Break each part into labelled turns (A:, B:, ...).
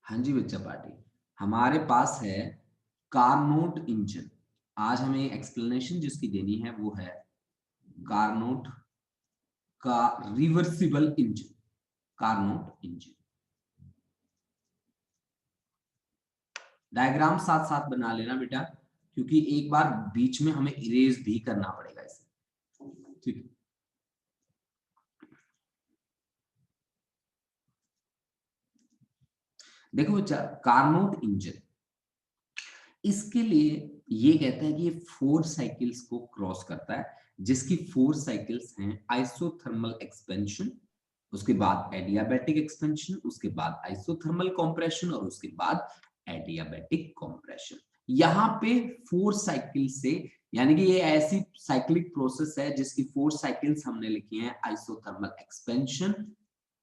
A: हाँ जी बच्चा पार्टी, हमारे पास है कार्नोट इंजन। आज हमें एक्सप्लेनेशन जिसकी देनी है वो है कार्नोट का reversible engine. Carnot engine diagram साथ साथ बना लेना बेटा, क्योंकि एक बार बीच में हमें इरेज भी करना पड़ेगा इसे। ठीक, देखो बच्चा, कार्नोट इंजन इसके लिए ये कहता है कि ये 4 साइकिल्स को क्रॉस करता है, जिसकी 4 साइकिल्स हैं आइसोथर्मल एक्सपेंशन, उसके बाद एडियाबैटिक एक्सपेंशन, उसके बाद आइसोथर्मल कंप्रेशन और उसके बाद एडियाबैटिक कंप्रेशन। यहाँ पे 4 साइकिल से, यानी कि ये ऐसी साइक्लिक प्रोसेस है जिसकी 4 साइकिल्स हमने लिखी हैं आइसोथर्मल एक्सपेंशन,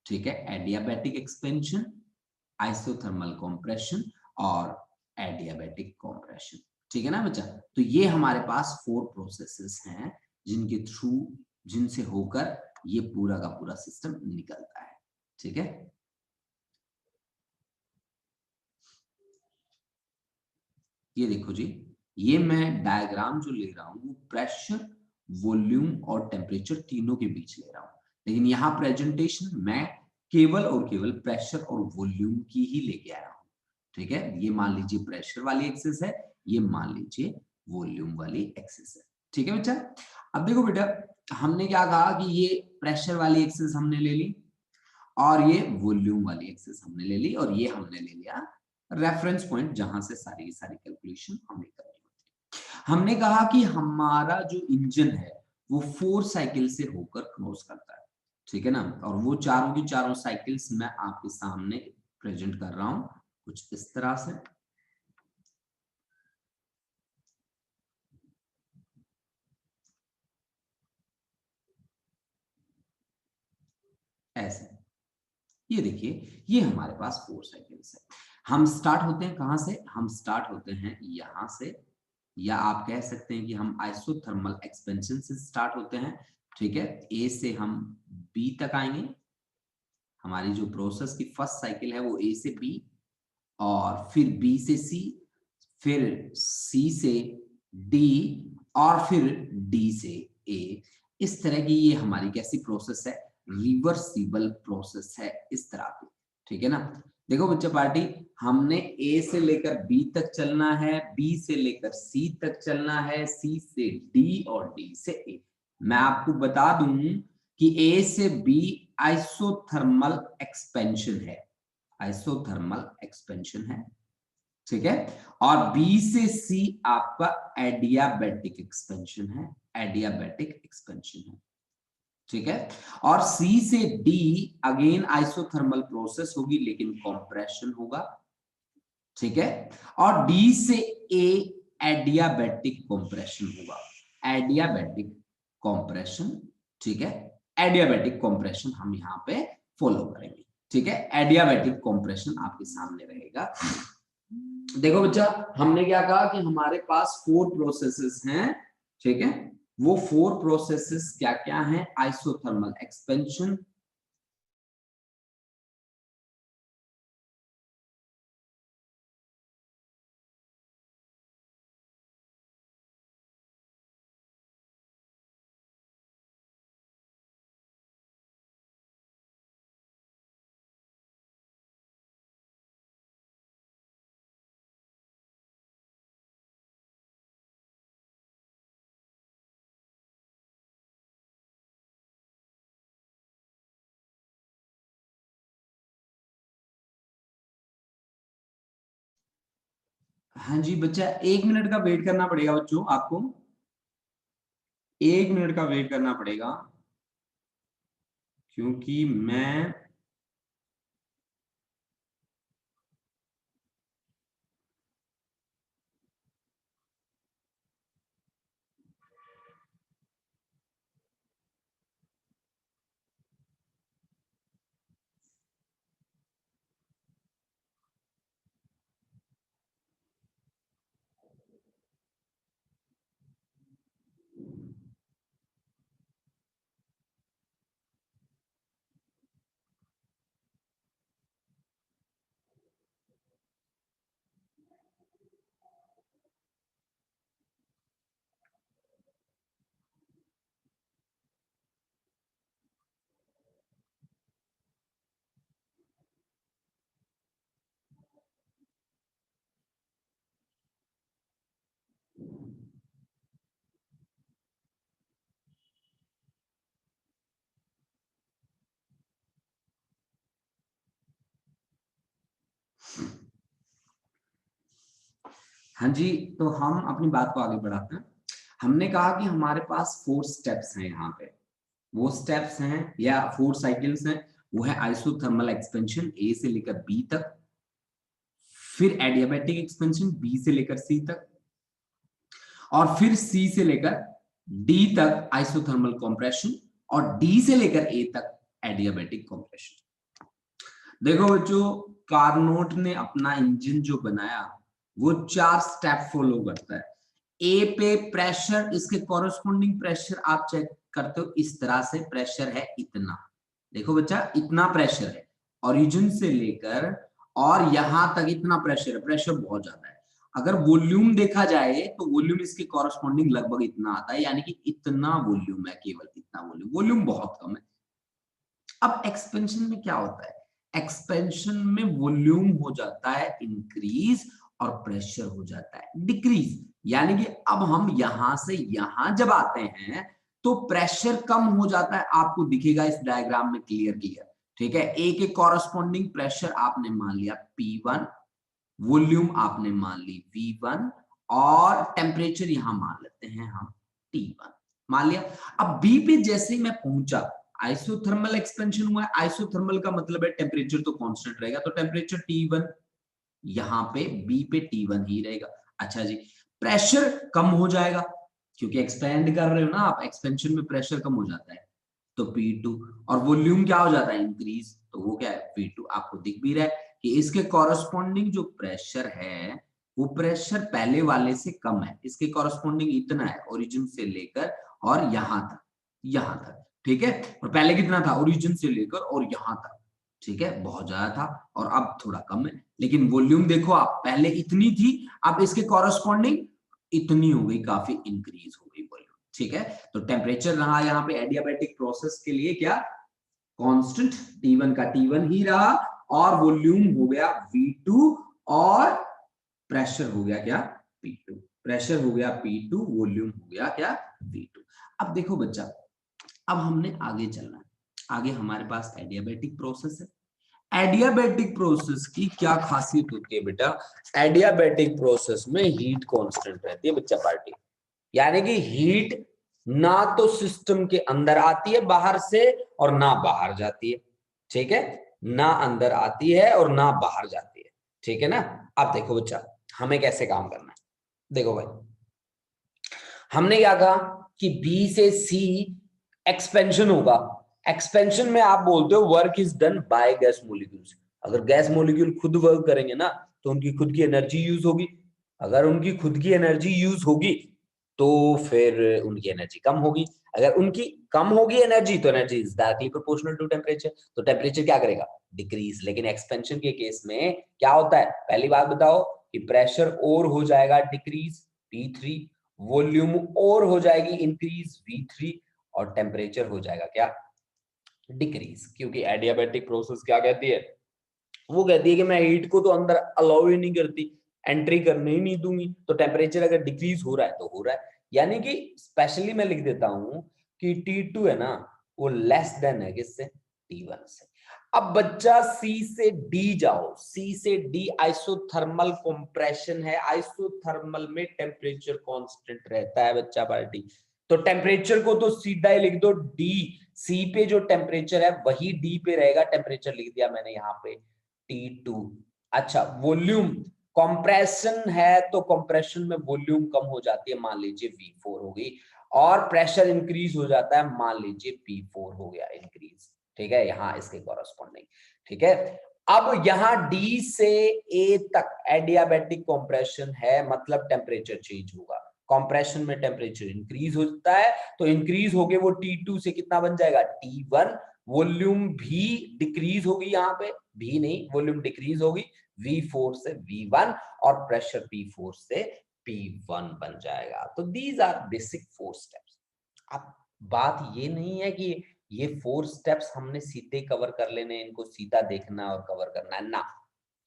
A: ठीक है, एडियाबैटिक एक्सपेंशन, आइसोथर्मल कंप्रेशन और एडियाबैटिक कंप्रेशन। ठीक है ना बच्चा? तो ये हमारे पास 4 प्रोसेसेस हैं जिनके थ्रू, जिनसे होकर ये पूरा का पूरा सिस्टम निकलता है। ठीक है, ये देखो जी, ये मैं डायग्राम जो ले रहा हूं वो प्रेशर, वॉल्यूम और टेम्परेचर तीनों के बीच ले रहा हूं, लेकिन यहां प्रेजेंटेशन मैं केवल और केवल प्रेशर और वॉल्यूम की ही लेके आया हूं। ठीक है, ये मान लीजिए प्रेशर वाली एक्सिस है, ये मान लीजिए वॉल्यूम वाली एक्सिस है। ठीक है बच्चा, अब देखो बेटा, हमने क्या कहा कि ये प्रेशर वाली एक्सिस हमने ले ली और ये वॉल्यूम वाली एक्सिस हमने ले ली और ये हमने ले लिया रेफरेंस पॉइंट जहां से सारी सारी कैलकुलेशन हमने करनी होती है। हमने कहा कि हमारा जो इंजन है वो 4 साइकिल से होकर क्रॉस करता है। ठीक है ना, और वो चारों की चारों साइकिल्स मैं आपके सामने प्रेजेंट कर रहा हूं कुछ इस तरह से। ऐसे, ये देखिए, ये हमारे पास 4 साइकिल्स है। हम स्टार्ट होते हैं कहां से? हम स्टार्ट होते हैं यहां से, या आप कह सकते हैं कि हम आइसोथर्मल एक्सपेंशन से स्टार्ट होते हैं। ठीक है, ए से हम बी तक आएंगे। हमारी जो प्रोसेस की फर्स्ट साइकिल है वो ए से बी, और फिर बी से सी, फिर सी से डी, और फिर डी से ए। इस तरह की ये हमारी कैसी प्रोसेस है? रिवर्सिबल प्रोसेस है इस तरह की। ठीक है ना, देखो बच्चा पार्टी, हमने ए से लेकर बी तक चलना है, बी से लेकर सी तक चलना है, सी से डी और डी से ए। मैं आपको बता दूं कि ए से बी आइसोथर्मल एक्सपेंशन है, आइसोथर्मल एक्सपेंशन है। ठीक है, और बी से सी आपका एडियाबैटिक एक्सपेंशन है, एडियाबैटिक एक्सपेंशन है। ठीक है, और सी से डी अगेन आइसोथर्मल प्रोसेस होगी लेकिन कंप्रेशन होगा। ठीक है, और डी से ए एडियाबैटिक कंप्रेशन होगा, एडियाबैटिक कंप्रेशन। ठीक है, एडियाबैटिक कंप्रेशन हम यहां पे फॉलो करेंगे। ठीक है, एडियाबैटिक कंप्रेशन आपके सामने रहेगा। देखो बच्चा, हमने क्या कहा कि हमारे पास 4 प्रोसेसेस हैं। ठीक है, वो 4 प्रोसेसेस क्या क्या हैं? आइसोथर्मल एक्सपेंशन, हाँ जी बच्चा, 1 मिनट का वेट करना पड़ेगा बच्चों, आपको 1 मिनट का वेट करना पड़ेगा, क्योंकि मैं हाँ जी, तो हम अपनी बात को आगे बढ़ाते हैं। हमने कहा कि हमारे पास 4 स्टेप्स हैं यहाँ पे। वो स्टेप्स हैं या 4 साइकिल्स हैं, वो है आइसोथर्मल एक्सपेंशन ए से लेकर बी तक, फिर एडियाबैटिक एक्सपेंशन बी से लेकर सी तक, और फिर सी से लेकर डी तक आइसोथर्मल कंप्रेशन, और डी से लेकर ए तक एडियाबैटिक कंप्रेशन। देखो बच्चों, कार्नोट ने अपना इंजन जो बनाया वो 4 स्टेप फॉलो करता है। ए पे प्रेशर, इसके कॉरेस्पॉन्डिंग प्रेशर आप चेक करते हो, इस तरह से प्रेशर है इतना। देखो बच्चा, इतना प्रेशर है ओरिजिन से लेकर और यहां तक इतना प्रेशर है, प्रेशर बहुत ज्यादा है। अगर वॉल्यूम देखा जाए तो वॉल्यूम इसके कॉरेस्पॉन्डिंग लगभग इतना आता है, यानी कि इतना वॉल्यूम है, केवल इतना वॉल्यूम, वॉल्यूम बहुत कम है। अब एक्सपेंशन में क्या होता है? एक्सपेंशन में वॉल्यूम हो जाता है इंक्रीज और प्रेशर हो जाता है डिक्रीज। यानी कि अब हम यहां से यहां जब आते हैं तो प्रेशर कम हो जाता है, आपको दिखेगा इस डायग्राम में क्लियर क्लियर। ठीक है, ए के कॉरेस्पॉन्डिंग प्रेशर आपने मान लिया P1, वॉल्यूम आपने मान ली V1, और टेम्परेचर यहां मान लेते हैं हम T1, मान लिया। अब बी पे जैसे ही मैं पहुंचा, आइसोथर्मल एक्सपेंशन हुआ है। आइसोथर्मल का मतलब है टेम्परेचर तो कांस्टेंट रहेगा, तो टेम्परेचर T1, यहां पे बी पे T1 ही रहेगा। अच्छा जी, प्रेशर कम हो जाएगा क्योंकि एक्सपेंड कर रहे हो ना आप, एक्सपेंशन में प्रेशर कम हो जाता है, तो P2, और वॉल्यूम क्या हो जाता है? इंक्रीज, तो वो क्या है? V2। आपको दिख भी रहा है कि इसके कॉरेस्पॉन्डिंग जो प्रेशर है वो प्रेशर पहले वाले से कम है, इसके कॉरेस्पॉन्डिंग इतना है ओरिजिन से लेकर और यहां तक, यहां तक। ठीक है, और पहले कितना था? ओरिजिन से लेकर और यहां तक, ठीक है, बहुत ज्यादा था, और अब थोड़ा कम है। लेकिन वॉल्यूम देखो आप, पहले इतनी थी, अब इसके कॉरेस्पॉन्डिंग इतनी हो गई, काफी इंक्रीज हो गई वॉल्यूम। ठीक है, तो टेम्परेचर रहा यहाँ पे एडियाबैटिक प्रोसेस के लिए क्या? कांस्टेंट, T1 का T1 ही रहा, और वॉल्यूम हो गया V2, और प्रेशर हो गया क्या? P2। प्रेशर हो गया P2, वॉल्यूम हो गया क्या? V2। अब देखो बच्चा, अब हमने आगे चलना है। आगे हमारे पास एडियाबैटिक प्रोसेस है। एडियाबैटिक प्रोसेस की क्या खासियत होती है बेटा? एडियाबैटिक प्रोसेस में हीट कांस्टेंट रहती है बच्चा पार्टी, यानी कि हीट ना तो सिस्टम के अंदर आती है बाहर से, और ना बाहर जाती है। ठीक है, ना अंदर आती है और ना बाहर जाती है। ठीक है ना? अब देखो बच्चा, हमें कैसे काम करना है। देखो भाई, हमने क्या कहा कि बी से सी एक्सपेंशन होगा। एक्सपेंशन में आप बोलते हो work is done by gas molecules. अगर गैस मोलिक्यूल खुद वर्क करेंगे ना तो उनकी खुद की एनर्जी यूज होगी। अगर उनकी खुद की एनर्जी यूज होगी तो फिर उनकी एनर्जी कम होगी। अगर उनकी कम होगी एनर्जी तो energy is directly proportional to temperature, तो टेम्परेचर क्या करेगा? डिक्रीज। लेकिन एक्सपेंशन के केस में क्या होता है? पहली बात बताओ कि प्रेशर और हो जाएगा डिक्रीज P3, वॉल्यूम और हो जाएगी इंक्रीज V3, और टेम्परेचर हो जाएगा क्या? डिक्रीज। क्योंकि एडियाबैटिक प्रोसेस क्या कहती है? वो कहती है कि मैं हीट को तो अंदर अलाउ ही नहीं करती, एंट्री करने ही नहीं दूंगी, तो टेम्परेचर अगर डिक्रीज हो रहा है तो हो रहा है। यानी कि स्पेशली मैं लिख देता हूं कि T2 है ना, वो लेस देन है किससे? T1 से। अब बच्चा सी से डी जाओ, सी से डी आइसोथर्मल कंप्रेशन है। आइसोथर्मल में टेम्परेचर कांस्टेंट रहता है बच्चा पार्टी, तो टेम्परेचर को तो सीधा ही लिख दो डी। सी पे जो टेम्परेचर है वही डी पे रहेगा, टेम्परेचर लिख दिया मैंने यहाँ पे T2। अच्छा, वॉल्यूम, कंप्रेशन है तो कंप्रेशन में वॉल्यूम कम हो जाती है, मान लीजिए V4 हो गई, और प्रेशर इंक्रीज हो जाता है, मान लीजिए P4 हो गया इंक्रीज। ठीक है, यहां इसके कॉरेस्पॉन्डिंग। ठीक है, अब यहां डी से ए तक एडियाबैटिक कंप्रेशन है, मतलब टेम्परेचर चेंज होगा। कंप्रेशन में टेम्परेचर इंक्रीज होता है, तो इंक्रीज होके वो T2 से कितना बन जाएगा? T1। वॉल्यूम भी डिक्रीज होगी, यहाँ पे भी नहीं, वॉल्यूम डिक्रीज होगी V4 से V1, और प्रेशर P4 से P1 बन जाएगा। तो दीज आर बेसिक 4 स्टेप्स। अब बात ये नहीं है कि ये 4 स्टेप्स हमने सीधे कवर कर लेने, इनको सीधा देखना और कवर करना है ना।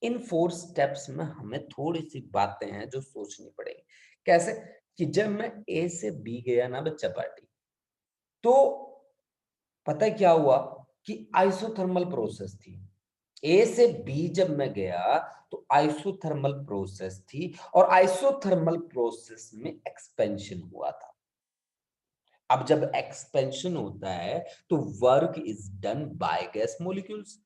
A: इन 4 स्टेप्स में हमें थोड़ी सी बातें हैं जो सोचनी पड़ेगी। कैसे? कि जब मैं ए से बी गया ना बच्चा पार्टी, तो पता है क्या हुआ कि आइसोथर्मल प्रोसेस थी। ए से बी जब मैं गया तो आइसोथर्मल प्रोसेस थी और आइसोथर्मल प्रोसेस में एक्सपेंशन हुआ था। अब जब एक्सपेंशन होता है तो work is done by gas molecules,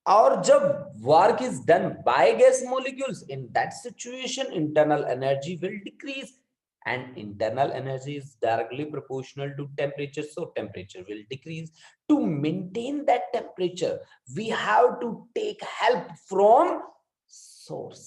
A: और जब work is done by gas molecules, in that situation internal energy will decrease, and internal energy is directly proportional to temperature, so temperature will decrease. To maintain that temperature we have to take help from source,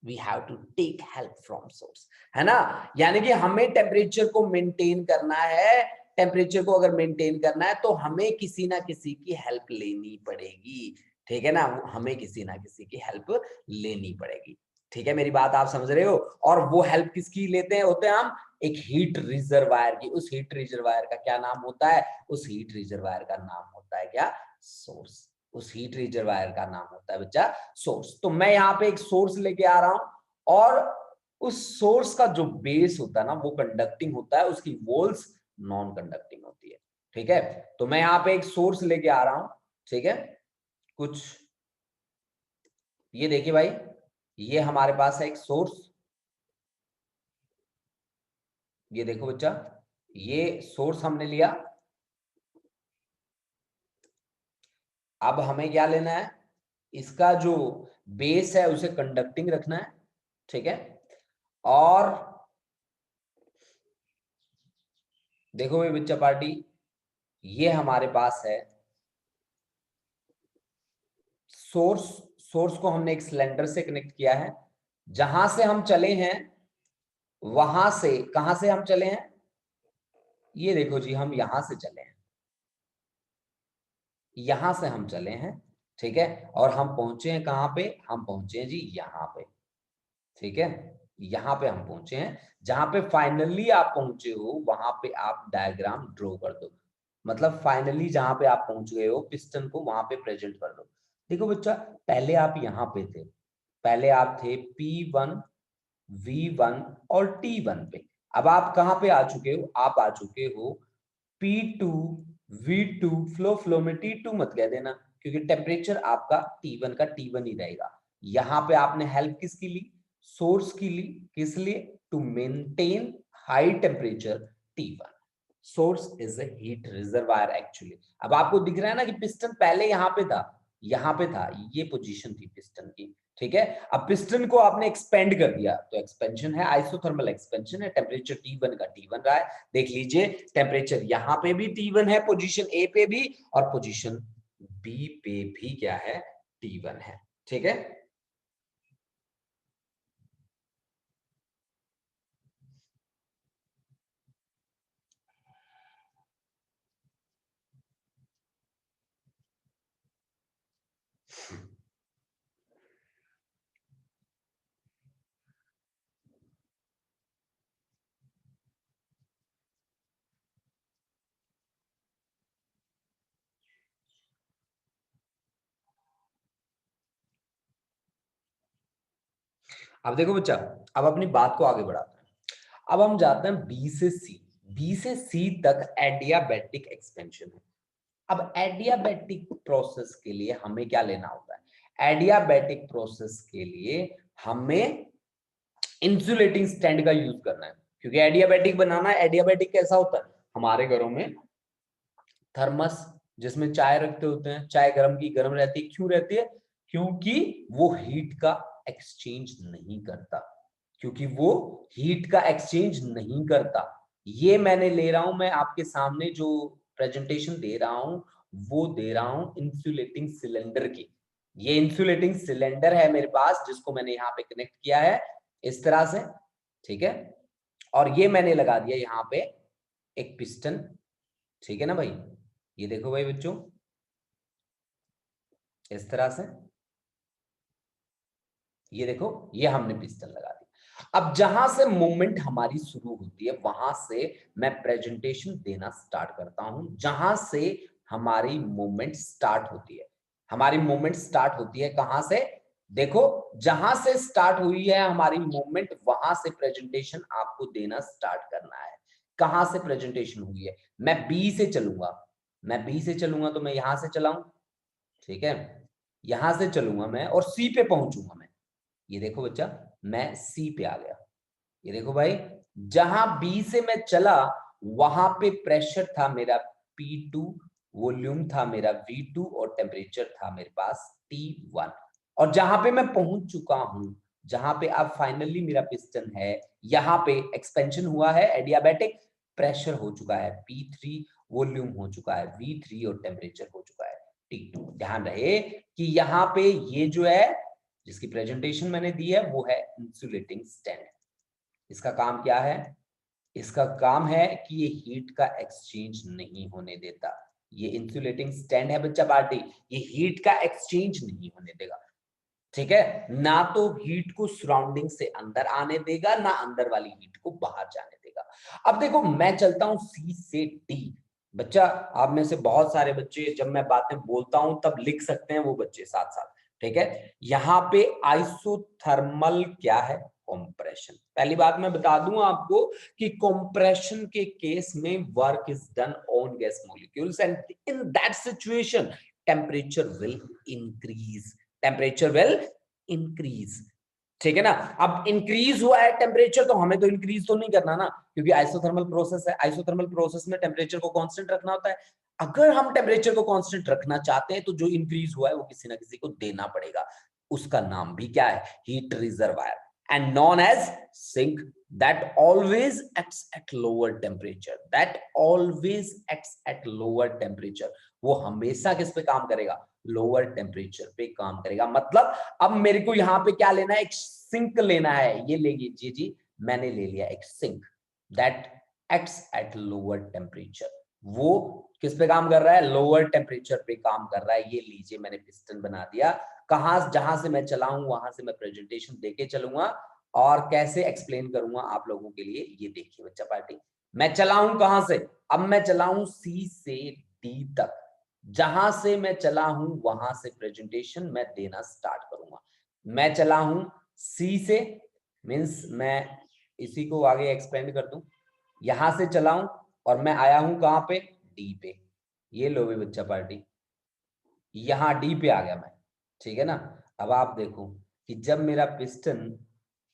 A: we have to take help from source, है ना। यानी कि हमें temperature को maintain करना है, temperature को अगर मेंटेन करना है तो हमें किसी ना किसी की हेल्प लेनी पड़ेगी, ठीक है ना, हमें किसी ना किसी की हेल्प लेनी पड़ेगी, ठीक है, मेरी बात आप समझ रहे हो। और वो हेल्प किसकी लेते हैं होते हैं हम, एक हीट रिजर्वायर की। उस हीट रिजर्वायर का क्या नाम होता है, उस हीट रिजर्वायर का नाम होता है क्या, सोर्स। उस हीट रिजर्वायर का नाम होता है बच्चा सोर्स। तो मैं यहाँ पे एक सोर्स लेके आ रहा हूं और उस सोर्स का जो बेस होता है ना वो कंडक्टिंग होता है, उसकी वॉल्स नॉन कंडक्टिंग होती है, ठीक है। तो मैं यहाँ पे एक सोर्स लेके आ रहा हूं, ठीक है, कुछ ये देखिए भाई, ये हमारे पास है एक सोर्स, ये देखो बच्चा, ये सोर्स हमने लिया। अब हमें क्या लेना है, इसका जो बेस है उसे कंडक्टिंग रखना है, ठीक है। और देखो भाई बच्चा पार्टी, ये हमारे पास है सोर्स। सोर्स को हमने एक सिलेंडर से कनेक्ट किया है, जहां से हम चले हैं वहां से, कहां से हम चले हैं, ये देखो जी, हम यहां से चले हैं, यहां से हम चले हैं, ठीक है। और हम पहुंचे हैं कहां पे, हम पहुंचे हैं जी यहां पे, ठीक है, यहां पे हम पहुंचे हैं। जहां पे फाइनली आप पहुंचे हो वहां पे आप डायग्राम ड्रॉ कर दो, मतलब फाइनली जहां पे आप पहुंच गए हो पिस्टन को वहां पे प्रेजेंट कर दो। देखो बच्चा, पहले आप यहां पे थे, पहले आप थे P1 V1 और T1 पे। अब आप कहां पे आ चुके हो, आप आ चुके हो P2 V2, फ्लो में T2 मत कह देना, क्योंकि टेम्परेचर आपका T1 का T1 ही रहेगा। यहां पे आपने हेल्प किसकी ली, सोर्स की ली, किस लिए, to maintain high temperature T1। Source is a heat reservoir actually. अब आपको दिख रहा है ना कि पिस्टन पहले यहां पे था, यहां पे था, ये पोजीशन थी पिस्टन की, ठीक है। अब पिस्टन को आपने एक्सपेंड कर दिया तो एक्सपेंशन है, आइसोथर्मल एक्सपेंशन है, टेम्परेचर T1 का T1 रहा है। देख लीजिए टेम्परेचर यहां पे भी T1 है, पोजीशन ए पे भी, और पोजीशन बी पे भी क्या है, T1 है, ठीक है। अब देखो बच्चा, अब अपनी बात को आगे बढ़ाते हैं। अब हम जाते हैं बी से सी, बी से सी तक एडियाबैटिक एक्सपेंशन है। अब एडियाबैटिक प्रोसेस के लिए हमें क्या लेना होता है, एडियाबैटिक प्रोसेस के लिए हमें इंसुलेटिंग स्टैंड का यूज करना है, क्योंकि एडियाबैटिक बनाना है। एडियाबैटिक कैसा होता है, हमारे घरों में थर्मस जिसमें चाय रखते होते हैं, चाय गर्म की गर्म रहती है, क्यों रहती है, क्योंकि वो हीट का एक्सचेंज नहीं करता, क्योंकि वो हीट का एक्सचेंज नहीं करता। ये मैंने ले रहा हूं, मैं आपके सामने जो प्रेजेंटेशन दे रहा हूं वो दे रहा हूं इंसुलेटिंग सिलेंडर की। ये इंसुलेटिंग सिलेंडर है मेरे पास, जिसको मैंने यहाँ पे कनेक्ट किया है इस तरह से, ठीक है। और ये मैंने लगा दिया यहाँ पे एक पिस्टन, ठीक है ना भाई। ये देखो भाई बच्चों, इस तरह से, ये देखो, ये हमने पिस्टन लगा दिया। अब जहां से मूवमेंट हमारी शुरू होती है वहां से मैं प्रेजेंटेशन देना स्टार्ट करता हूं, जहां से हमारी मूवमेंट स्टार्ट होती है। हमारी मूवमेंट स्टार्ट होती है कहां से, देखो, जहां से स्टार्ट हुई है हमारी मूवमेंट वहां से प्रेजेंटेशन आपको देना स्टार्ट करना है। कहां से प्रेजेंटेशन हुई है, मैं बी से चलूंगा, मैं बी से चलूंगा तो मैं यहां से चलाऊं, ठीक है, यहां से चलूंगा मैं और सी पे पहुंचूंगा मैं। ये देखो बच्चा, मैं सी पे आ गया। ये देखो भाई, जहां बी से मैं चला वहां पे प्रेशर था मेरा P2, वॉल्यूम था मेरा V2 और टेम्परेचर था मेरे पास T1। और जहां पे मैं पहुंच चुका हूं, जहां पे अब फाइनली मेरा पिस्टन है, यहां पे एक्सपेंशन हुआ है, एडियाबैटिक प्रेशर हो चुका है P3, वॉल्यूम हो चुका है V3 और टेम्परेचर हो चुका है T2। ध्यान रहे कि यहाँ पे ये जो है जिसकी प्रेजेंटेशन मैंने दी है वो है इंसुलेटिंग स्टैंड। इसका काम क्या है? इसका काम है कि ये हीट का एक्सचेंज नहीं होने देता। ये इंसुलेटिंग स्टैंड है बच्चा पार्टी, ये हीट का एक्सचेंज नहीं होने देगा। ठीक है, ना तो हीट को सराउंडिंग से अंदर आने देगा, ना अंदर वाली हीट को बाहर जाने देगा। अब देखो, मैं चलता हूं सी से डी। बच्चा, आप में से बहुत सारे बच्चे जब मैं बातें बोलता हूं तब लिख सकते हैं वो बच्चे साथ साथ। ठीक है, यहाँ पे आइसोथर्मल क्या है? कंप्रेशन। पहली बात मैं बता दूं आपको कि कंप्रेशन के केस में work is done on gas molecules and in that situation temperature will increase. Temperature will increase. ठीक है ना? अब इंक्रीज हुआ है टेम्परेचर, तो हमें तो इंक्रीज तो नहीं करना ना, क्योंकि आइसोथर्मल प्रोसेस है। आइसोथर्मल प्रोसेस में टेम्परेचर को कांस्टेंट रखना होता है। अगर हम टेम्परेचर को कांस्टेंट रखना चाहते हैं तो जो इंक्रीज हुआ है वो किसी ना किसी को देना पड़ेगा। उसका नाम भी क्या है? Heat reservoir and known as sink, that always acts at lower temperature, that always acts at lower temperature। वो हमेशा किस पे काम करेगा? लोअर टेम्परेचर पे काम करेगा। मतलब अब मेरे को यहां पे क्या लेना है? एक सिंक लेना है। ये ले लीजिए जी, मैंने ले लिया एक sink, that acts at lower temperature. वो किस पे काम कर रहा है? लोअर टेम्परेचर पे काम कर रहा है। ये लीजिए, मैंने पिस्टन बना दिया। कहां, जहां से मैं चला हूं वहां से मैं प्रेजेंटेशन देके चलूंगा और कैसे एक्सप्लेन करूंगा आप लोगों के लिए, ये देखिए बच्चा पार्टी। मैं चला हूं कहां से? अब मैं चला हूं सी से डी तक। जहां से मैं चला हूं वहां से प्रेजेंटेशन मैं देना स्टार्ट करूंगा। मैं चला हूं सी से, मींस मैं इसी को आगे एक्सपेंड कर दूं। यहां से चला हूं और मैं आया हूं कहां पे? डी पे। ये लो भी बच्चा पार्टी, यहां डी पे आ गया मैं। ठीक है ना? अब आप देखो कि जब मेरा पिस्टन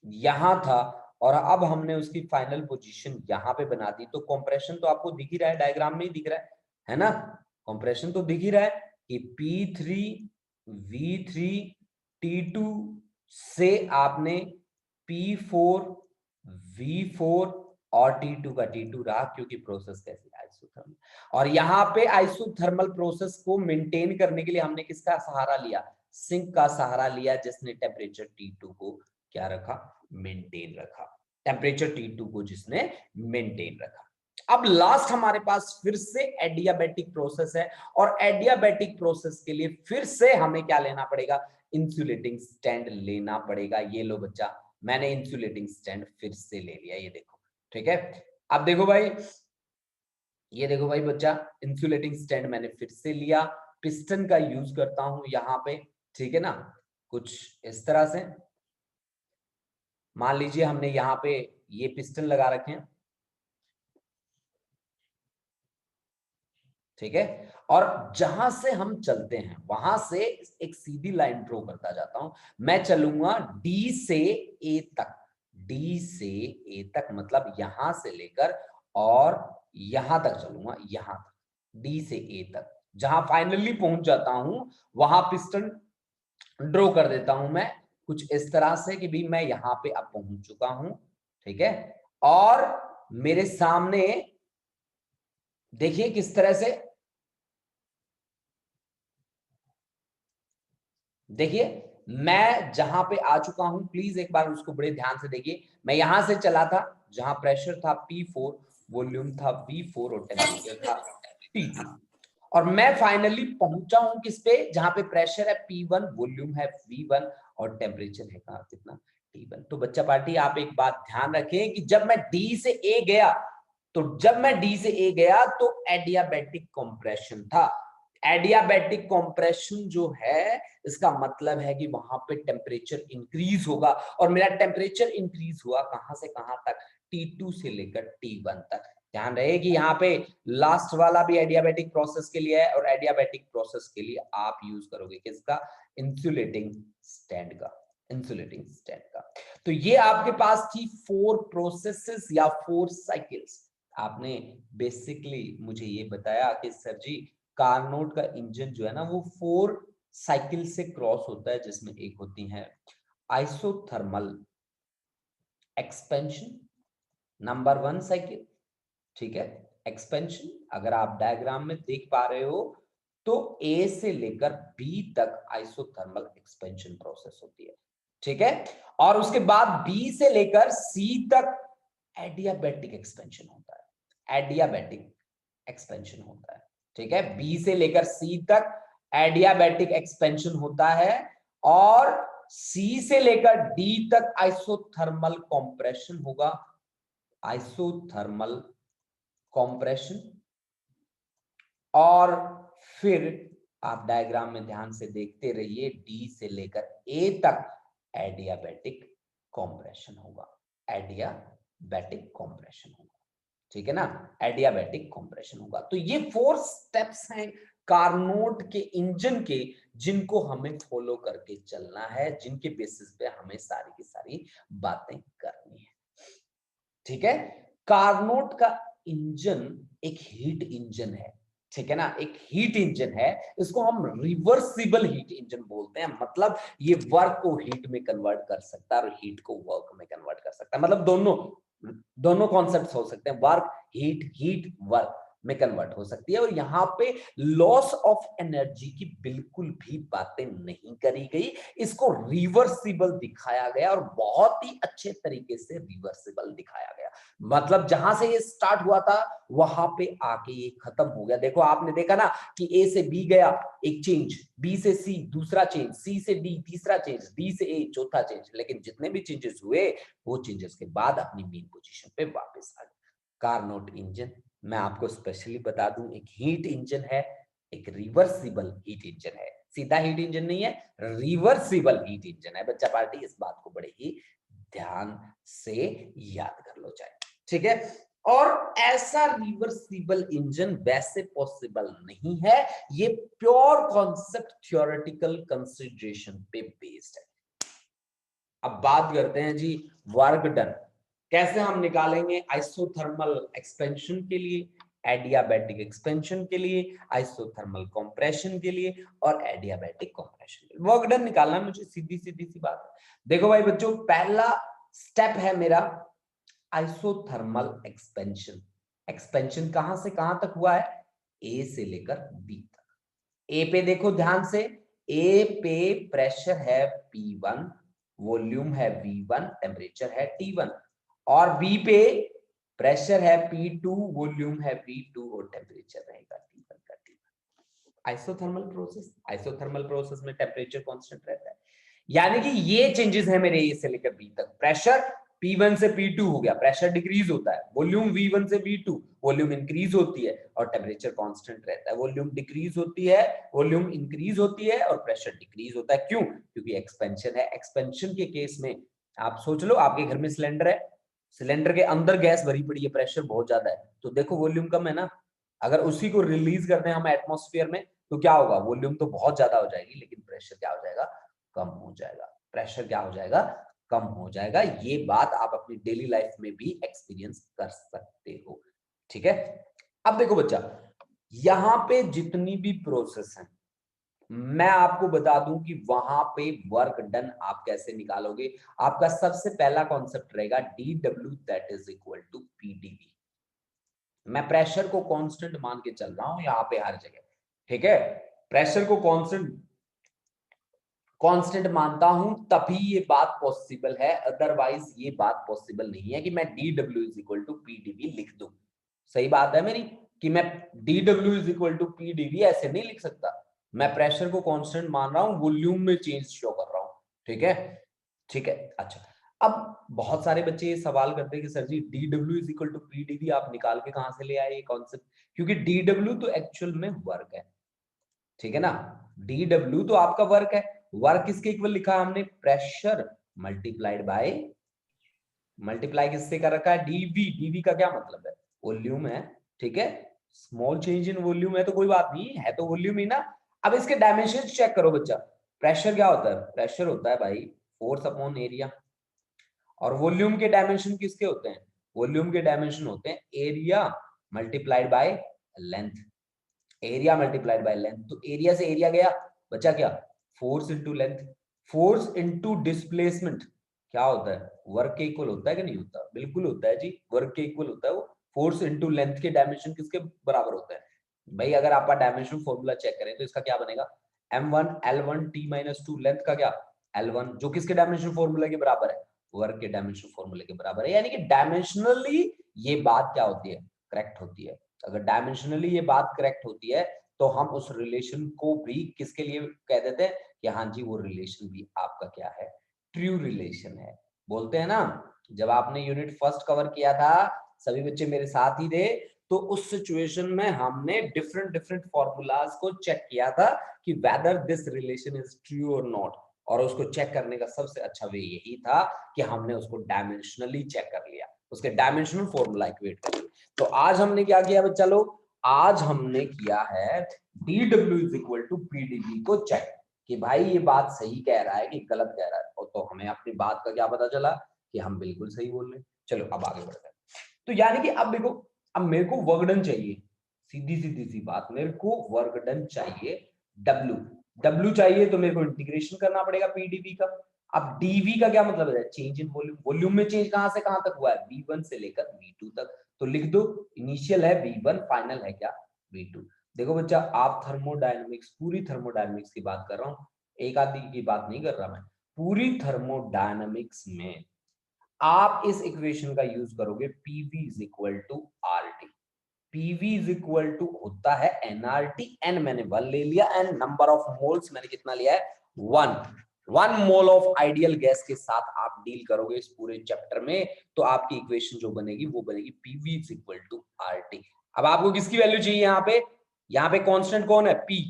A: यहां था और अब हमने उसकी फाइनल पोजीशन यहां पे बना दी, तो कंप्रेशन तो आपको दिख ही रहा है, डायग्राम में ही दिख रहा है ना? कंप्रेशन तो दिख ही रहा है कि P3 V3 T2 से आपने P4 V4 और T2 का T2 रहा, क्योंकि प्रोसेस कैसी? आइसोथर्मल। और यहाँ पे आइसोथर्मल प्रोसेस को मेंटेन करने के लिए हमने किसका सहारा लिया? सिंक का सहारा लिया, जिसने टेम्परेचर T2 को क्या रखा? मेंटेन रखा। टेम्परेचर T2 को जिसने मेंटेन रखा। अब लास्ट हमारे पास फिर से एडियाबैटिक प्रोसेस है, और एडियाबैटिक प्रोसेस के लिए फिर से हमें क्या लेना पड़ेगा? इंसुलेटिंग स्टैंड लेना पड़ेगा। ये लो बच्चा, मैंने इंसुलेटिंग स्टैंड फिर से ले लिया। ये देखो, ठीक है। अब देखो भाई, ये देखो भाई बच्चा, इंसुलेटिंग स्टैंड मैंने फिर से लिया, पिस्टन का यूज करता हूं यहां पे। ठीक है ना? कुछ इस तरह से मान लीजिए हमने यहाँ पे ये पिस्टन लगा रखे हैं। ठीक है, और जहां से हम चलते हैं वहां से एक सीधी लाइन ड्रॉ करता जाता हूं। मैं चलूंगा डी से ए तक। डी से ए तक मतलब यहां से लेकर और यहां तक चलूंगा, यहां तक, डी से ए तक। जहां फाइनली पहुंच जाता हूं वहां पिस्टन ड्रॉ कर देता हूं मैं कुछ इस तरह से कि भी मैं यहां पे अब पहुंच चुका हूं। ठीक है, और मेरे सामने देखिए किस तरह से, देखिए मैं जहां पे आ चुका हूं, प्लीज एक बार उसको बड़े ध्यान से देखिए। मैं यहां से चला था जहां प्रेशर था P4, वॉल्यूम था V4 और टेम्परेचर था T2, और मैं फाइनली पहुंचा हूं किस पे? जहां पे प्रेशर है P1, वॉल्यूम है V1 और टेम्परेचर है कहां? कितना? T1। तो बच्चा पार्टी आप एक बात ध्यान रखें कि जब मैं D से A गया, तो जब मैं डी से ए गया तो एडियाबैटिक कंप्रेशन था। एडियाबैटिक कंप्रेशन जो है, इसका मतलब है कि वहां पे टेम्परेचर इंक्रीज होगा, और मेरा टेम्परेचर इंक्रीज हुआ कहां से कहां तक? T2 से लेकर T1 तक।
B: ध्यान रहे कि यहाँ पे लास्ट वाला भी एडियाबैटिक प्रोसेस के लिए है और एडियाबैटिक प्रोसेस के लिए आप यूज करोगे किसका, इंसुलेटिंग स्टेंट का, इंसुलेटिंग स्टेंट का। तो ये आपके पास थी 4 प्रोसेसेस या 4 साइकिल्स। आपने बेसिकली मुझे ये बताया कि सर जी कार्नोट का इंजन जो है ना वो 4 साइकिल से क्रॉस होता है, जिसमें एक होती है आइसोथर्मल एक्सपेंशन, नंबर 1 साइकिल, ठीक है। एक्सपेंशन अगर आप डायग्राम में देख पा रहे हो तो ए से लेकर बी तक आइसोथर्मल एक्सपेंशन प्रोसेस होती है, ठीक है। और उसके बाद बी से लेकर सी तक एडियाबैटिक एक्सपेंशन होता है, एडियाबैटिक एक्सपेंशन होता है, ठीक है। बी से लेकर सी तक एडियाबैटिक एक्सपेंशन होता है और सी से लेकर डी तक आइसोथर्मल कंप्रेशन होगा, आइसोथर्मल कंप्रेशन। और फिर आप डायग्राम में ध्यान से देखते रहिए, डी से लेकर ए तक एडियाबैटिक कंप्रेशन होगा, एडियाबैटिक कंप्रेशन होगा, ठीक है ना, एडियाबैटिक कंप्रेशन होगा। तो ये 4 स्टेप्स हैं कार्नोट के इंजन के, जिनको हमें फॉलो करके चलना है, जिनके बेसिस पे हमें सारी की सारी बातें करनी है, ठीक है। कार्नोट का इंजन एक हीट इंजन है, ठीक है ना, एक हीट इंजन है। इसको हम रिवर्सिबल हीट इंजन बोलते हैं, मतलब ये वर्क को हीट में कन्वर्ट कर सकता है और हीट को वर्क में कन्वर्ट कर सकता है, मतलब दोनों कॉन्सेप्ट्स हो सकते हैं, वर्क हीट, हीट वर्क में कन्वर्ट हो सकती है। और यहाँ पे लॉस ऑफ एनर्जी की बिल्कुल भी बातें नहीं करी गई, इसको रिवर्सिबल दिखाया गया और बहुत ही अच्छे तरीके से रिवर्सिबल दिखाया गया। मतलब जहां से ये स्टार्ट हुआ था वहां पे आके ये खत्म हो गया। देखो आपने देखा ना कि ए से बी गया एक चेंज, बी से सी दूसरा चेंज, सी से डी तीसरा चेंज, डी से ए चौथा चेंज, लेकिन जितने भी चेंजेस हुए वो चेंजेस के बाद अपनी मेन पोजीशन पे वापस आ गए। कार्नोट इंजन मैं आपको स्पेशली बता दूं एक हीट इंजन है, एक रिवर्सिबल हीट इंजन है, सीधा हीट इंजन नहीं है, रिवर्सिबल हीट इंजन है। बच्चा पार्टी इस बात को बड़े ही ध्यान से याद कर लो चाहे, ठीक है। और ऐसा रिवर्सिबल इंजन वैसे पॉसिबल नहीं है, ये प्योर कॉन्सेप्ट थ्योरेटिकल कंसिडरेशन पे बेस्ड है। अब बात करते हैं जी वर्क डन, कैसे हम निकालेंगे आइसोथर्मल एक्सपेंशन के लिए, एडियाबैटिक एक्सपेंशन के लिए, आइसोथर्मल कंप्रेशन के लिए और एडियाबैटिक कंप्रेशन के लिए। वर्क डन निकालना मुझे सीधी सीधी सी बात है। देखो भाई बच्चों, पहला स्टेप है मेरा आइसोथर्मल एक्सपेंशन। एक्सपेंशन कहां से कहां तक हुआ है, ए से लेकर बी तक। ए पे देखो ध्यान से, ए पे प्रेशर है P1, वॉल्यूम है V1, टेम्परेचर है T1, और बी पे प्रेशर है P2, वॉल्यूम है V2 और टेम्परेचर रहेगा T1 का T1। Isothermal process, isothermal process में टेम्परेचर कांस्टेंट रहता है, यानी कि ये चेंजेस है मेरे ए से लेकर बी तक। प्रेशर P1 से P2 हो गया, प्रेशर डिक्रीज होता है, वॉल्यूम V1 से V2, वॉल्यूम इंक्रीज होती है और टेम्परेचर कांस्टेंट रहता है। वॉल्यूम डिक्रीज होती है, वॉल्यूम इंक्रीज होती है और प्रेशर डिक्रीज होता है। क्यों? क्योंकि एक्सपेंशन है। एक्सपेंशन के केस में आप सोच लो, आपके घर में सिलेंडर है, सिलेंडर के अंदर गैस भरी पड़ी है, प्रेशर बहुत ज्यादा है, तो देखो वॉल्यूम कम है ना, अगर उसी को रिलीज करते हैं हम एटमॉस्फेयर में तो क्या होगा, वॉल्यूम तो बहुत ज्यादा हो जाएगी लेकिन प्रेशर क्या हो जाएगा, कम हो जाएगा। प्रेशर क्या हो जाएगा, कम हो जाएगा। ये बात आप अपनी डेली लाइफ में भी एक्सपीरियंस कर सकते हो, ठीक है। अब देखो बच्चा, यहां पे जितनी भी प्रोसेस है मैं आपको बता दूं कि वहां पे वर्क डन आप कैसे निकालोगे। आपका सबसे पहला कॉन्सेप्ट रहेगा dW that is equal to PdV। मैं प्रेशर को कांस्टेंट मान के चल रहा हूं यहां पे हर जगह, ठीक है। प्रेशर को कांस्टेंट मानता हूं तभी ये बात पॉसिबल है, अदरवाइज ये बात पॉसिबल नहीं है कि मैं dW is equal to PdV लिख दूं। सही बात है मेरी कि मैं dW is equal to PdV ऐसे नहीं लिख सकता। मैं प्रेशर को कांस्टेंट मान रहा हूं, वॉल्यूम में चेंज शो कर रहा हूं, ठीक है, ठीक है। अच्छा, अब बहुत सारे बच्चे ये सवाल करते हैं कि sir ji dW is equal to PdV आप निकाल के कहां से ले आए ये कॉन्सेप्ट, क्योंकि dW तो एक्चुअल में वर्क है, ठीक है ना। dW तो आपका वर्क है, वर्क किसके इक्वल लिखा है हमने, प्रेशर मल्टीप्लाइड बाय, मल्टीप्लाई किससे कर रखा है, dV। dV का क्या मतलब है, वॉल्यूम है, ठीक है, स्मॉल चेंज इन वॉल्यूम है तो कोई बात नहीं है तो वॉल्यूम ही ना। अब इसके डायमेंशन चेक करो बच्चा। प्रेशर क्या होता है? प्रेशर होता है भाई फोर्स अपॉन एरिया। और वॉल्यूम के डायमेंशन किसके होते हैं? वॉल्यूम के डायमेंशन होते हैं area multiplied by length. Area multiplied by length, तो एरिया से एरिया गया, बचा क्या? Force into length. Force into displacement क्या होता है? वर्क के इक्वल होता है कि नहीं होता? बिल्कुल होता है जी, वर्क के इक्वल होता है वो। फोर्स इनटू लेंथ के डायमेंशन किसके बराबर होता है भाई? अगर आप डायमेंशन फॉर्मूला चेक करें तो इसका क्या बनेगा? m1 l1 t-2 लेंथ का क्या? l1, जो किसके डायमेंशन फॉर्मूला के बराबर है? वर्क के डायमेंशन फॉर्मूले के बराबर है। यानी कि डायमेंशनली ये बात क्या होती है? करेक्ट होती है। अगर डायमेंशनली ये बात करेक्ट होती है तो हम उस रिलेशन को भी किसके लिए कह देते हैं कि हाँ जी वो रिलेशन भी आपका क्या है? ट्रू रिलेशन है। बोलते हैं ना, जब आपने यूनिट फर्स्ट कवर किया था, सभी बच्चे मेरे साथ ही थे, तो उस सिचुएशन में हमने डिफरेंट डिफरेंट फॉर्मूलाज को चेक किया था कि whether this relation is true और नॉट। और उसको चेक करने का सबसे अच्छा वे यही था कि हमने उसको डायमेंशनली चेक कर लिया, उसके डायमेंशनल फॉर्मूला इक्वेट कर लिया। तो आज हमने क्या किया बच्चा लोग? आज हमने किया है dw is equal to pdv को चेक कि भाई ये बात सही कह रहा है कि गलत कह रहा है। और तो हमें अपनी बात का क्या पता चला कि हम बिल्कुल सही बोल रहे हैं। चलो अब आगे बढ़ते हैं। तो यानी कि अब देखो, अब मेरे को वर्क डन चाहिए, सीधी सीधी सी बात, मेरे को वर्क डन चाहिए W चाहिए, तो मेरे को इंटीग्रेशन करना पड़ेगा पीडीवी का। अब डीवी का क्या मतलब है? Change in volume. वॉल्यूम में चेंज कहां से कहां तक हुआ है? V1 से लेकर V2 तक। तो लिख दो, इनिशियल है V1, फाइनल है क्या? V2। देखो बच्चा, आप थर्मोडायनेमिक्स, पूरी थर्मोडायनेमिक्स की बात कर रहा हूं, एक आदि की बात नहीं कर रहा मैं। पूरी थर्मोडायनेमिक्स में आप इस इक्वेशन का यूज करोगे, PV is equal to RT. PV is equal to होता है एनआरटी, एन मैंने 1 ले लिया, एंड नंबर ऑफ मोल्स मैंने कितना लिया है? 1। 1 मोल ऑफ आइडियल गैस के साथ आप डील करोगे इस पूरे चैप्टर में, तो आपकी इक्वेशन जो बनेगी वो बनेगी PV is equal to RT. अब आपको किसकी वैल्यू चाहिए? यहाँ पे कांस्टेंट कौन है? पी।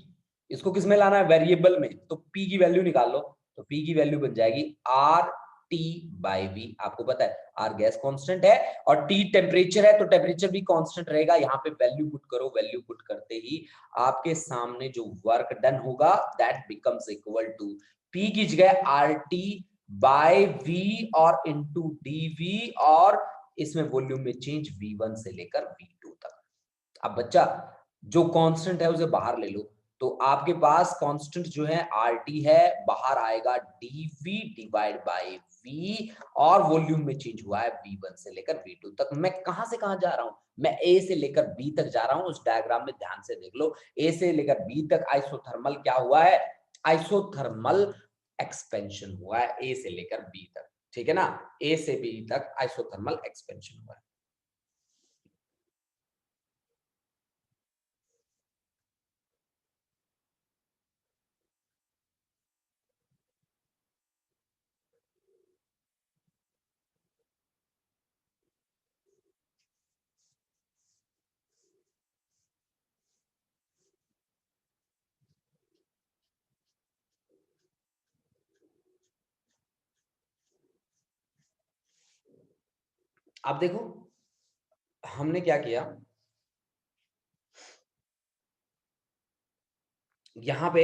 B: इसको किस में लाना है? वेरिएबल में। तो पी की वैल्यू निकाल लो, तो पी की वैल्यू बन जाएगी आर टी बाई वी। आपको पता है आर गैस कांस्टेंट है और टी टेम्परेचर है, तो टेम्परेचर भी कांस्टेंट रहेगा। यहाँ पे वैल्यू पुट करो, वैल्यू पुट करते ही आपके सामने जो वर्क डन होगा that becomes equal to P की जगह आर टी बाय वी और इनटू डीवी, और इसमें वॉल्यूम में चेंज V1 से लेकर V2 तक। अब बच्चा जो कांस्टेंट है उसे बाहर ले लो, तो आपके पास कांस्टेंट जो है RT है, बाहर आएगा dV डिवाइड बाय V, और वॉल्यूम में चेंज हुआ है V1 से लेकर V2 तक। मैं कहां से कहां जा रहा हूं? मैं A से लेकर B तक जा रहा हूं। उस डायग्राम में ध्यान से देख लो, A से लेकर B तक आइसोथर्मल क्या हुआ है? आइसोथर्मल एक्सपेंशन हुआ है A से लेकर B तक, ठीक है ना? A से B तक आइसोथर्मल एक्सपेंशन हुआ है। अब देखो हमने क्या किया, यहां पे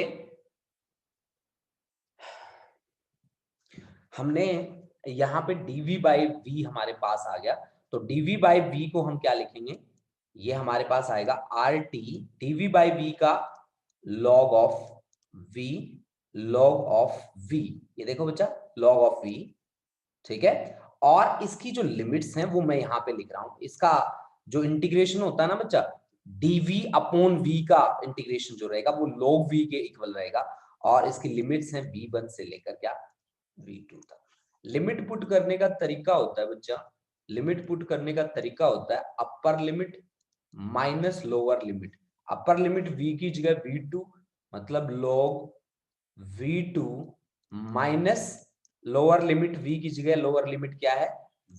B: हमने यहाँ पे dv बाई वी हमारे पास आ गया, तो dv बाई वी को हम क्या लिखेंगे? ये हमारे पास आएगा R T dv by V का log of v, log of v। ये देखो बच्चा, log ऑफ v, ठीक है। और इसकी जो लिमिट्स हैं वो मैं यहाँ पे लिख रहा हूं। इसका जो इंटीग्रेशन होता है ना बच्चा, dv अपॉन v का इंटीग्रेशन जो रहेगा वो log v के इक्वल रहेगा, और इसकी लिमिट्स हैं v1 से लेकर क्या? V2 तक। लिमिट पुट करने का तरीका होता है बच्चा, लिमिट पुट करने का तरीका होता है upper limit minus lower limit. Upper limit v की जगह V2, मतलब log V2, minus lower limit v की जगह लोअर लिमिट क्या है?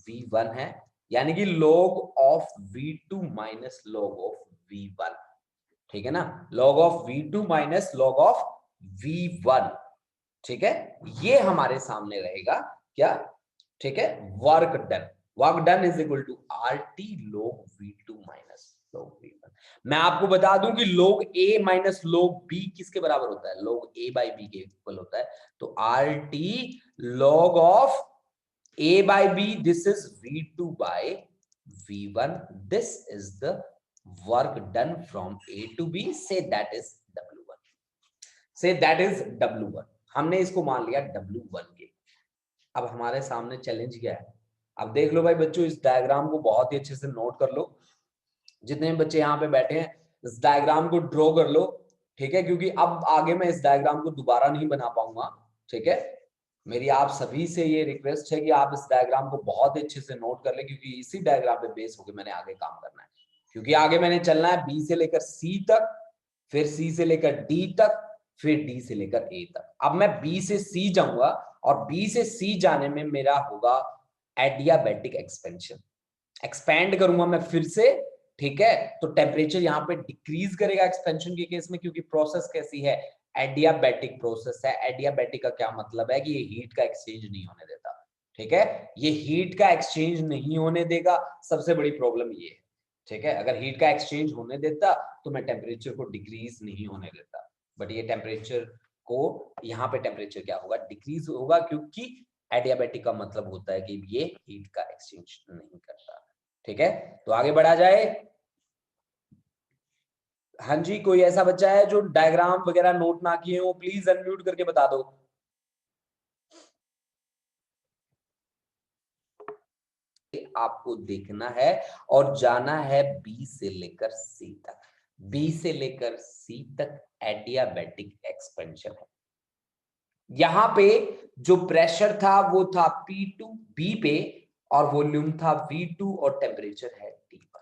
B: V1 है, यानी कि log of V2 minus log of V1, ठीक है ना? log of V2 minus log of V1, ठीक है। ये हमारे सामने रहेगा क्या? ठीक है, work done. Work done is equal to RT log V2 minus log V1। मैं आपको बता दूं कि log A minus log B किसके बराबर होता है, log A by B के इक्वल होता है। तो RT log of A by B, this is V2 by V1, this is the work done from A to B, say that is W1, say that is W1। हमने इसको मान लिया W1 के। अब हमारे सामने चैलेंज क्या है, अब देख लो भाई बच्चों, इस डायग्राम को बहुत ही अच्छे से नोट कर लो, जितने बच्चे यहाँ पे बैठे हैं इस डायग्राम को ड्रॉ कर लो, ठीक है, क्योंकि अब आगे मैं इस डायग्राम को दोबारा नहीं बना पाऊंगा, ठीक है। मेरी आप सभी से ये रिक्वेस्ट है कि आप इस डायग्राम को बहुत अच्छे से नोट कर ले, क्योंकि इसी डायग्राम पे बेस होकर मैंने आगे काम करना है, क्योंकि आगे मैंने चलना है बी से लेकर सी तक, फिर सी से लेकर डी तक, फिर डी से लेकर ए तक। अब मैं बी से सी जाऊंगा और बी से सी जाने में मेरा होगा एडियाबैटिक एक्सपेंशन, एक्सपैंड करूंगा मैं फिर से, ठीक है। तो टेम्परेचर यहाँ पे डिक्रीज करेगा एक्सपेंशन के केस में, क्योंकि प्रोसेस कैसी है, एडियाबैटिक प्रोसेस है। एडियाबैटिक का क्या मतलब है कि ये हीट का एक्सचेंज नहीं होने देता, ठीक है, ये हीट का एक्सचेंज नहीं होने देगा, सबसे बड़ी प्रॉब्लम ये है, ठीक है। अगर हीट का एक्सचेंज होने देता तो मैं टेम्परेचर को डिक्रीज नहीं होने देता, बट ये टेम्परेचर को, यहाँ पे टेम्परेचर क्या होगा, डिक्रीज होगा, क्योंकि एडियाबैटिक का मतलब होता है कि ये हीट का एक्सचेंज नहीं करता, ठीक है। तो आगे बढ़ा जाए। हाँ जी, कोई ऐसा बच्चा है जो डायग्राम वगैरह नोट ना किए हो, प्लीज अनम्यूट करके बता दो। आपको देखना है और जाना है बी से लेकर सी तक, बी से लेकर सी तक एडियाबैटिक एक्सपेंशन है। यहां पे जो प्रेशर था वो था P2 बी पे, और वॉल्यूम था V2 और टेम्परेचर है T1,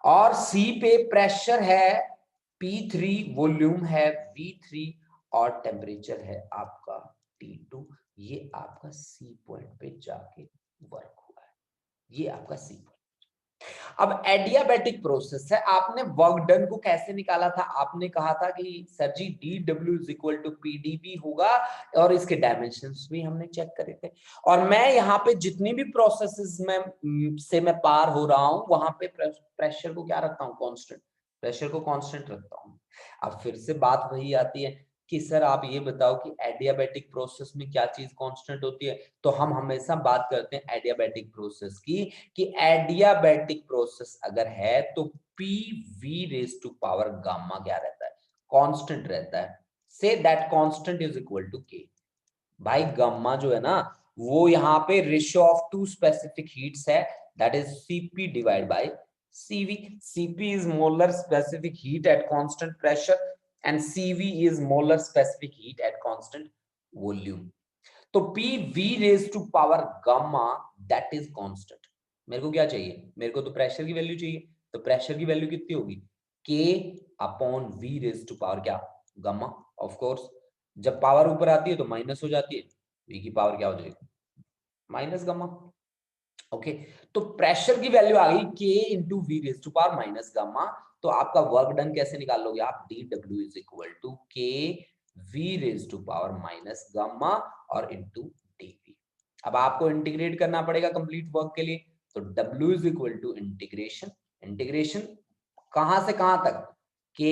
B: और सी पे प्रेशर है P3, वॉल्यूम है V3 और टेम्परेचर है आपका T2। ये आपका सी पॉइंट पे जाके वर्क हुआ है, ये आपका सी पॉइंट। अब एडियाबैटिक प्रोसेस है, आपने वर्क डन को कैसे निकाला था, आपने कहा था कि sir ji DW is equal to PdV होगा, और इसके डायमेंशंस भी हमने चेक करे थे। और मैं यहाँ पे जितनी भी प्रोसेसेस में से मैं पार हो रहा हूं, वहां पे प्रेशर को क्या रखता हूँ, कांस्टेंट, प्रेशर को कांस्टेंट रखता हूँ। अब फिर से बात वही आती है कि सर आप ये बताओ कि एडियाबैटिक प्रोसेस में क्या चीज कांस्टेंट होती है। तो हम हमेशा बात करते हैं एडियाबैटिक प्रोसेस की, कि एडियाबैटिक प्रोसेस अगर है तो PV raise to power gamma क्या रहता है, कांस्टेंट रहता है। So that constant is equal to K। भाई गामा जो है ना, वो यहाँ पे ratio of two specific heats है, that is Cp divide by Cv। Cp is molar specific heat at constant pressure and Cv is molar specific heat at constant volume। तो PV raised to power gamma that is constant। मेरे को क्या चाहिए, मेरे को तो pressure की value चाहिए, तो प्रेशर की वैल्यू कितनी होगी, K upon V raised to power क्या, गामा। ऑफ कोर्स जब पावर ऊपर आती है तो माइनस हो जाती है, V की पावर क्या हो जाएगी, माइनस गामा। ओके, तो प्रेशर की वैल्यू आ गई K into V raise to power minus gamma. तो आपका वर्क डन कैसे निकाल लोगे आप, DW is equal to K V raise to power minus gamma और इंटू DV। अब आपको इंटीग्रेट करना पड़ेगा कंप्लीट वर्क के लिए, तो W is equal to integration, integration कहां से कहां तक, K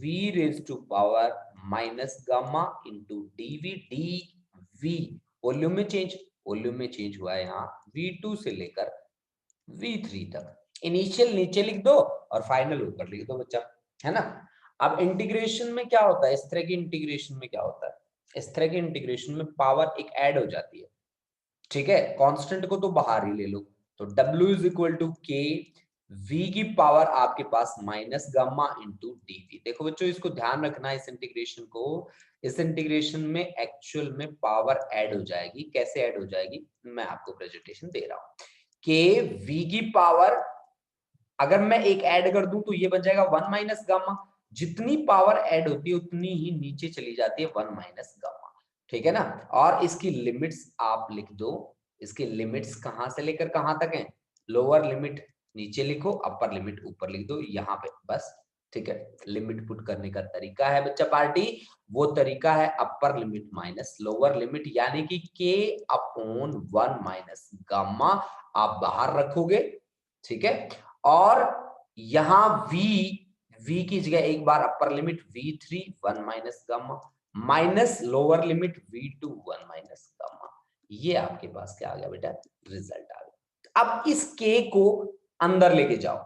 B: V raise to power minus gamma into DV। DV volume में चेंज, वॉल्यूम में चेंज हुआ है यहाँ V2 से लेकर V3 तक। इनिशियल नीचे लिख दो और फाइनल ऊपर लिख दो बच्चा, है ना। अब इंटीग्रेशन में क्या होता है, इस तरह की इंटीग्रेशन में क्या होता है, इस तरह की इंटीग्रेशन में पावर एक ऐड हो जाती है, ठीक है। कांस्टेंट को तो बाहर ही ले लो, तो W is equal to K V की पावर आपके पास माइनस गामा इंटू DV। देखो बच्चों इसको ध्यान रखना, इस इंटीग्रेशन को, इस इंटीग्रेशन में एक्चुअल में पावर ऐड हो जाएगी, कैसे ऐड हो जाएगी मैं आपको प्रेजेंटेशन दे रहा हूं। K V की पावर अगर मैं एक ऐड कर दूं तो ये बन जाएगा 1 माइनस गामा, जितनी पावर ऐड होती है उतनी ही नीचे चली जाती है 1 माइनस गामा, ठीक है ना। और इसकी लिमिट्स आप लिख दो, इसकी लिमिट्स कहां से लेकर कहां तक है, लोअर लिमिट नीचे लिखो, अपर लिमिट ऊपर लिख दो यहाँ पे बस, ठीक है, लिमिट पुट करने का तरीका है बच्चा पार्टी, वो तरीका है upper limit minus lower limit, यानी कि k अपॉन 1 माइनस गामा आप बाहर रखोगे, ठीक है, और यहां v की जगह एक बार upper limit v3 1 minus gamma minus lower limit v2 1 minus gamma, ये आपके पास क्या आ गया बेटा, रिजल्ट आ गया। अब इस k को अंदर लेके जाओ,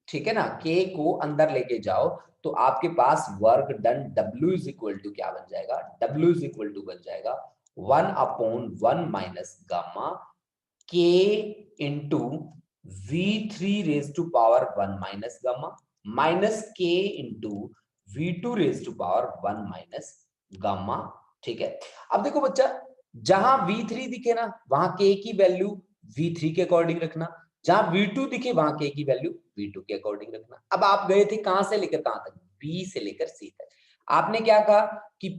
B: ठीक है ना, k को अंदर लेके जाओ तो आपके पास work done W is equal to क्या बन जाएगा, W इज इक्वल टू बन जाएगा 1 upon 1 minus gamma k into v3 raise to power 1 minus gamma minus k into v2 raise to power 1 minus gamma, ठीक है। अब देखो बच्चा, जहां v3 दिखे ना वहां k की वैल्यू v3 के अकॉर्डिंग रखना, जहां v2 दिखे वहां k की वैल्यू v2 के अकॉर्डिंग रखना। अब आप गए थे कहां से लेकर कहां तक, b से लेकर c तक। आपने क्या कहा कि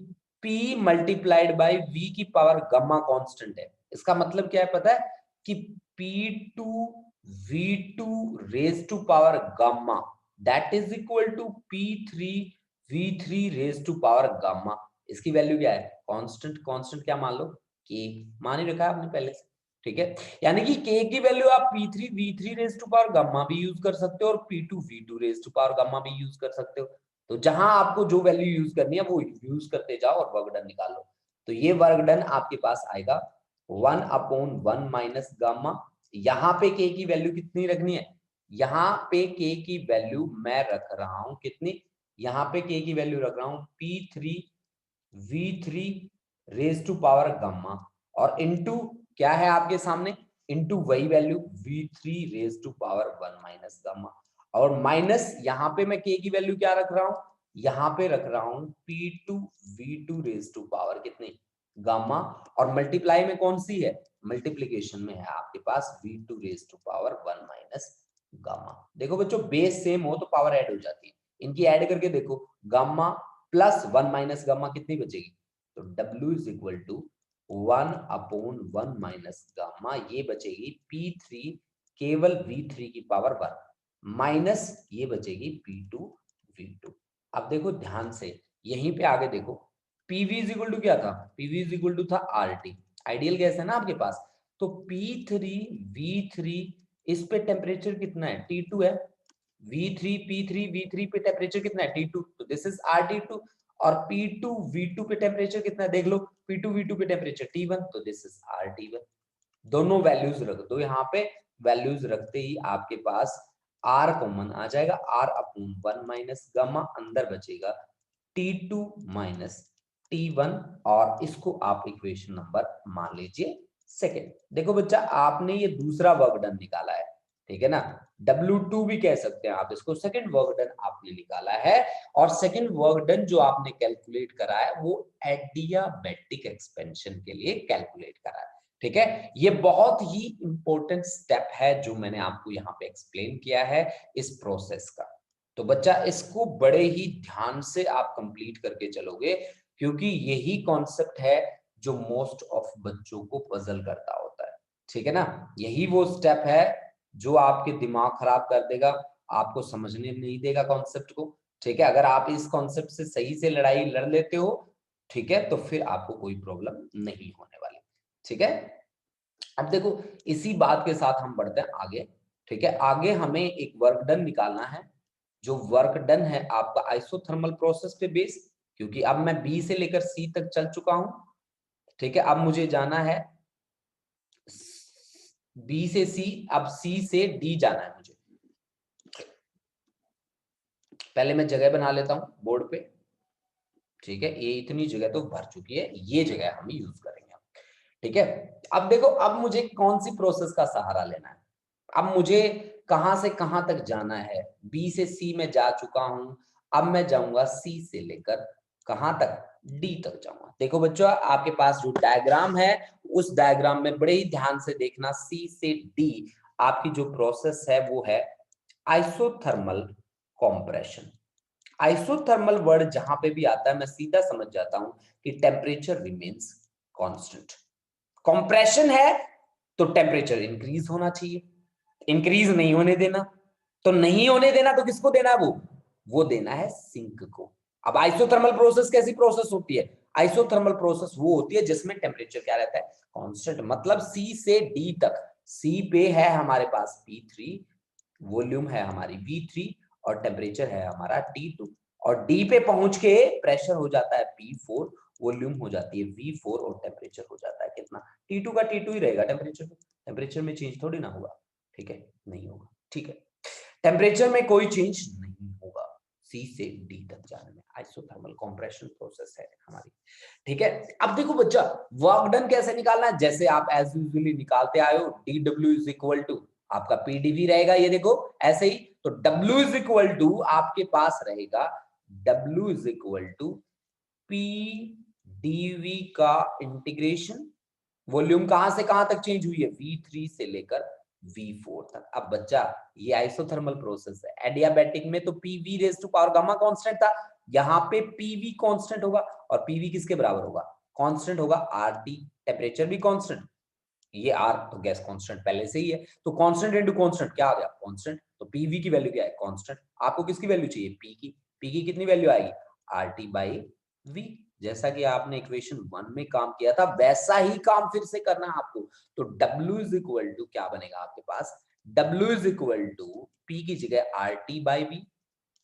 B: p मल्टीप्लाइड बाय v की पावर गामा कांस्टेंट है, इसका मतलब क्या है पता है कि p2 v2 raise to power gamma that is equal to p3 v3 raise to power gamma, इसकी वैल्यू क्या है, कांस्टेंट, कांस्टेंट क्या मान लो, k मान ही रखा है आपने पहले से, ठीक है। यानी कि k की वैल्यू आप p3 v3 raise to power gamma भी यूज कर सकते हो और p2 v2 raise to power gamma भी यूज कर सकते हो। तो जहां आपको जो वैल्यू यूज करनी है वो यूज करते जाओ और वर्क डन निकालो। तो ये वर्क डन आपके पास आएगा 1 अपॉन 1 माइनस गामा, यहाँ पे k की वैल्यू कितनी रखनी है, यहाँ पे k की वैल्यू मैं रख रहा हूं कितनी, यहाँ पे k की वैल्यू रख रहा हूं p3 v3 raise to power gamma और इनटू क्या है आपके सामने, इनटू वही value v3 raise to power 1 minus gamma और माइनस यहाँ पे मैं k की वैल्यू क्या रख रहा हूं, यहाँ पे रख रहा हूं p2 v2 raise to power कितनी गामा और मल्टीप्लाई में कौन सी है, मल्टीप्लीकेशन में है आपके पास v2 raise to power 1 minus gamma. देखो बच्चों बेस सेम हो तो पावर ऐड हो जाती है, इनकी ऐड करके देखो गामा प्लस 1 माइनस गामा कितनी बचेगी, तो W is equal to 1 upon 1 minus gamma, ये बचेगी P3 केवल V3 की पावर 1 माइनस ये बचेगी P2 V2। अब देखो ध्यान से यहीं पे आगे देखो PV इज इक्वल टू क्या था, PV इज इक्वल टू था RT, आइडियल गैस है ना आपके पास, तो P3 V3 इस पे टेम्परेचर कितना है, T2 है, V3 P3 V3 पे टेम्परेचर कितना है, T2, तो दिस इज RT2 और P2 V2 पे टेम्परेचर कितना है देख लो, P2 V2 पे टेम्परेचर T1, तो दिस इज RT1। दोनों वैल्यूज रख दो यहाँ पे, वैल्यूज रखते ही आपके पास R कॉमन आ जाएगा, R अपॉन 1 माइनस गामा, अंदर बचेगा T2 माइनस T1 और इसको आप इक्वेशन नंबर मान लीजिए सेकेंड। देखो बच्चा आपने ये दूसरा वर्क डन निकाला है, ठीक है ना, W2 भी कह सकते हैं आप इसको, सेकंड वर्क डन आपने निकाला है और सेकंड वर्क डन जो आपने कैलकुलेट करा है वो एडियाबैटिक एक्सपेंशन के लिए कैलकुलेट करा है, ठीक है। ये बहुत ही इंपॉर्टेंट स्टेप है जो मैंने आपको यहाँ पे एक्सप्लेन किया है इस प्रोसेस का। तो बच्चा इसको बड़े ही ध्यान से आप कंप्लीट करके चलोगे क्योंकि यही कॉन्सेप्ट है जो मोस्ट ऑफ बच्चों को पजल करता होता है, ठीक है ना। यही वो स्टेप है जो आपके दिमाग खराब कर देगा, आपको समझने नहीं देगा कॉन्सेप्ट को, ठीक है। अगर आप इस कॉन्सेप्ट से सही से लड़ाई लड़ लेते हो, ठीक है, तो फिर आपको कोई प्रॉब्लम नहीं होने वाली, ठीक है। अब देखो इसी बात के साथ हम बढ़ते हैं आगे, ठीक है। आगे हमें एक वर्क डन निकालना है, जो वर्क डन है आपका आइसोथर्मल प्रोसेस पे बेस, क्योंकि अब मैं बी से लेकर सी तक चल चुका हूं, ठीक है। अब मुझे जाना है बी से सी, अब सी से डी जाना है मुझे। पहले मैं जगह बना लेता हूं बोर्ड पे, ठीक है। ये इतनी जगह तो भर चुकी है, ये जगह हम यूज करेंगे, ठीक है। अब देखो अब मुझे कौन सी प्रोसेस का सहारा लेना है, अब मुझे कहां से कहां तक जाना है, बी से सी में जा चुका हूं, अब मैं जाऊंगा सी से लेकर कहां तक, डी तक जाऊंगा। देखो बच्चों आपके पास जो डायग्राम है उस डायग्राम में बड़े ही ध्यान से देखना, सी से डी आपकी जो प्रोसेस है वो है आइसोथर्मल कॉम्प्रेशन। आइसोथर्मल वर्ड जहां पे भी आता है मैं सीधा समझ जाता हूं कि टेम्परेचर रिमेन्स कांस्टेंट। कंप्रेशन है तो टेम्परेचर इंक्रीज होना चाहिए, इंक्रीज नहीं होने देना, तो नहीं होने देना तो किसको देना है वो, वो देना है सिंक को। अब आइसोथर्मल प्रोसेस कैसी प्रोसेस होती है? आइसोथर्मल प्रोसेस वो होती है जिसमें टेम्परेचर क्या रहता है? कांस्टेंट। मतलब C से D तक, C पे है हमारे पास P3, वॉल्यूम है हमारी V3 और टेम्परेचर है हमारा T2, और D पे पहुंच के प्रेशर हो जाता है P4, वॉल्यूम हो जाती है V4 और टेम्परेचर हो जाता है कितना? T2 का T2 ही रहेगा। टेम्परेचर में चेंज थोड़ी ना होगा, ठीक है? नहीं होगा, ठीक है? टेम्परेचर में कोई चेंज नहीं होगा C से D तक जाने में। आइसोथर्मल कंप्रेशन प्रोसेस है हमारी, ठीक है? अब देखो बच्चा, वर्क डन कैसे निकालना है? जैसे आप एज यूजुअली निकालते आए हो, dW इज इक्वल टू आपका PdV रहेगा, ये देखो ऐसे ही। तो W इज इक्वल टू आपके पास रहेगा, W is equal to PdV का इंटीग्रेशन, वॉल्यूम कहां से कहां तक चेंज हुई है? V3 से लेकर V4 तक। अब बच्चा, ये आइसोथर्मल प्रोसेस है। एडियाबैटिक में तो PV raise to power gamma constant था, यहाँ पे PV कांस्टेंट होगा, और PV किसके बराबर होगा? कांस्टेंट होगा RT। टेम्परेचर भी कांस्टेंट, ये R तो गैस कांस्टेंट पहले से ही है, तो कांस्टेंट इनटू कांस्टेंट क्या आ गया? कांस्टेंट। तो PV की वैल्यू क्या है? कांस्टेंट। आपको किसकी वैल्यू चाहिए? P की कितनी वैल्यू आएगी? RT by V। जैसा कि आपने इक्वेशन 1 में काम किया था, वैसा ही काम फिर से करना है आपको। तो W इज इक्वल टू क्या बनेगा आपके पास? W is equal to P की जगह RT by V,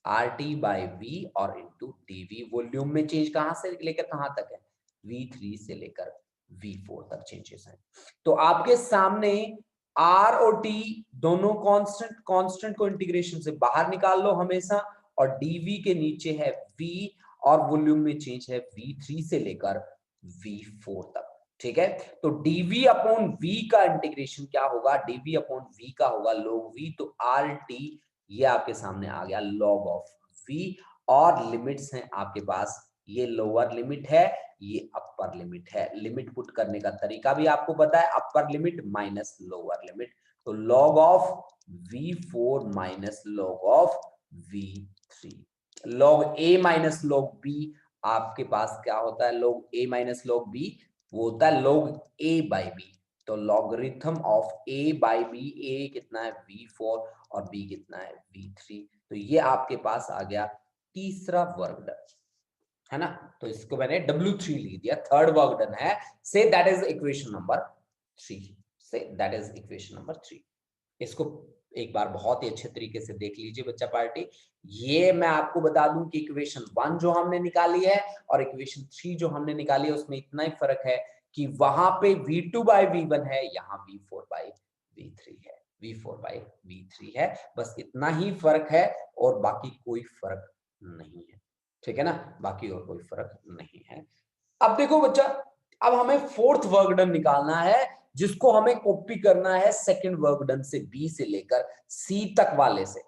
B: RT by V और इंटू DV। वॉल्यूम में चेंज कहां से लेकर कहां तक है? V3 से लेकर V4 तक चेंजेस हैं। तो आपके सामने R और T दोनों कांस्टेंट, कांस्टेंट को इंटीग्रेशन से बाहर निकाल लो हमेशा, और DV के नीचे है V, और वॉल्यूम में चेंज है V3 से लेकर V4 तक, ठीक है? तो dV अपॉन V का इंटीग्रेशन क्या होगा? dV अपॉन V का होगा log V, तो RT ये आपके सामने आ गया log ऑफ V। और लिमिट्स हैं आपके पास, ये लोअर लिमिट है, ये अपर लिमिट है। लिमिट पुट करने का तरीका भी आपको पता है, upper limit minus lower limit. तो log of V4 minus log of V3, log A minus log B आपके पास क्या होता है? log A minus log B वो होता है log A बाई B। तो logarithm of A by B, A कितना है? V4 और B कितना है? V3। तो ये आपके पास आ गया तीसरा वर्क डन, है ना? तो इसको मैंने W3 लिख दिया, थर्ड वर्क डन है। So that is equation number 3, say that is equation number 3। इसको एक बार बहुत ही अच्छे तरीके से देख लीजिए बच्चा पार्टी। ये मैं आपको बता दूं कि इक्वेशन 1 जो हमने निकाली है और इक्वेशन 3 जो हमने निकाली है, उसमें इतना ही फर्क है कि वहां पे V2 बाई V1 है, यहाँ V4 बाई V3 है, V4 बाई V3 है। बस इतना ही फर्क है और बाकी कोई फर्क नहीं है, ठीक है ना? बाकी और कोई फर्क नहीं है। अब देखो बच्चा, अब हमें फोर्थ वर्क डन निकालना है, जिसको हमें कॉपी करना है सेकंड वर्क डन से, B से लेकर C तक वाले से।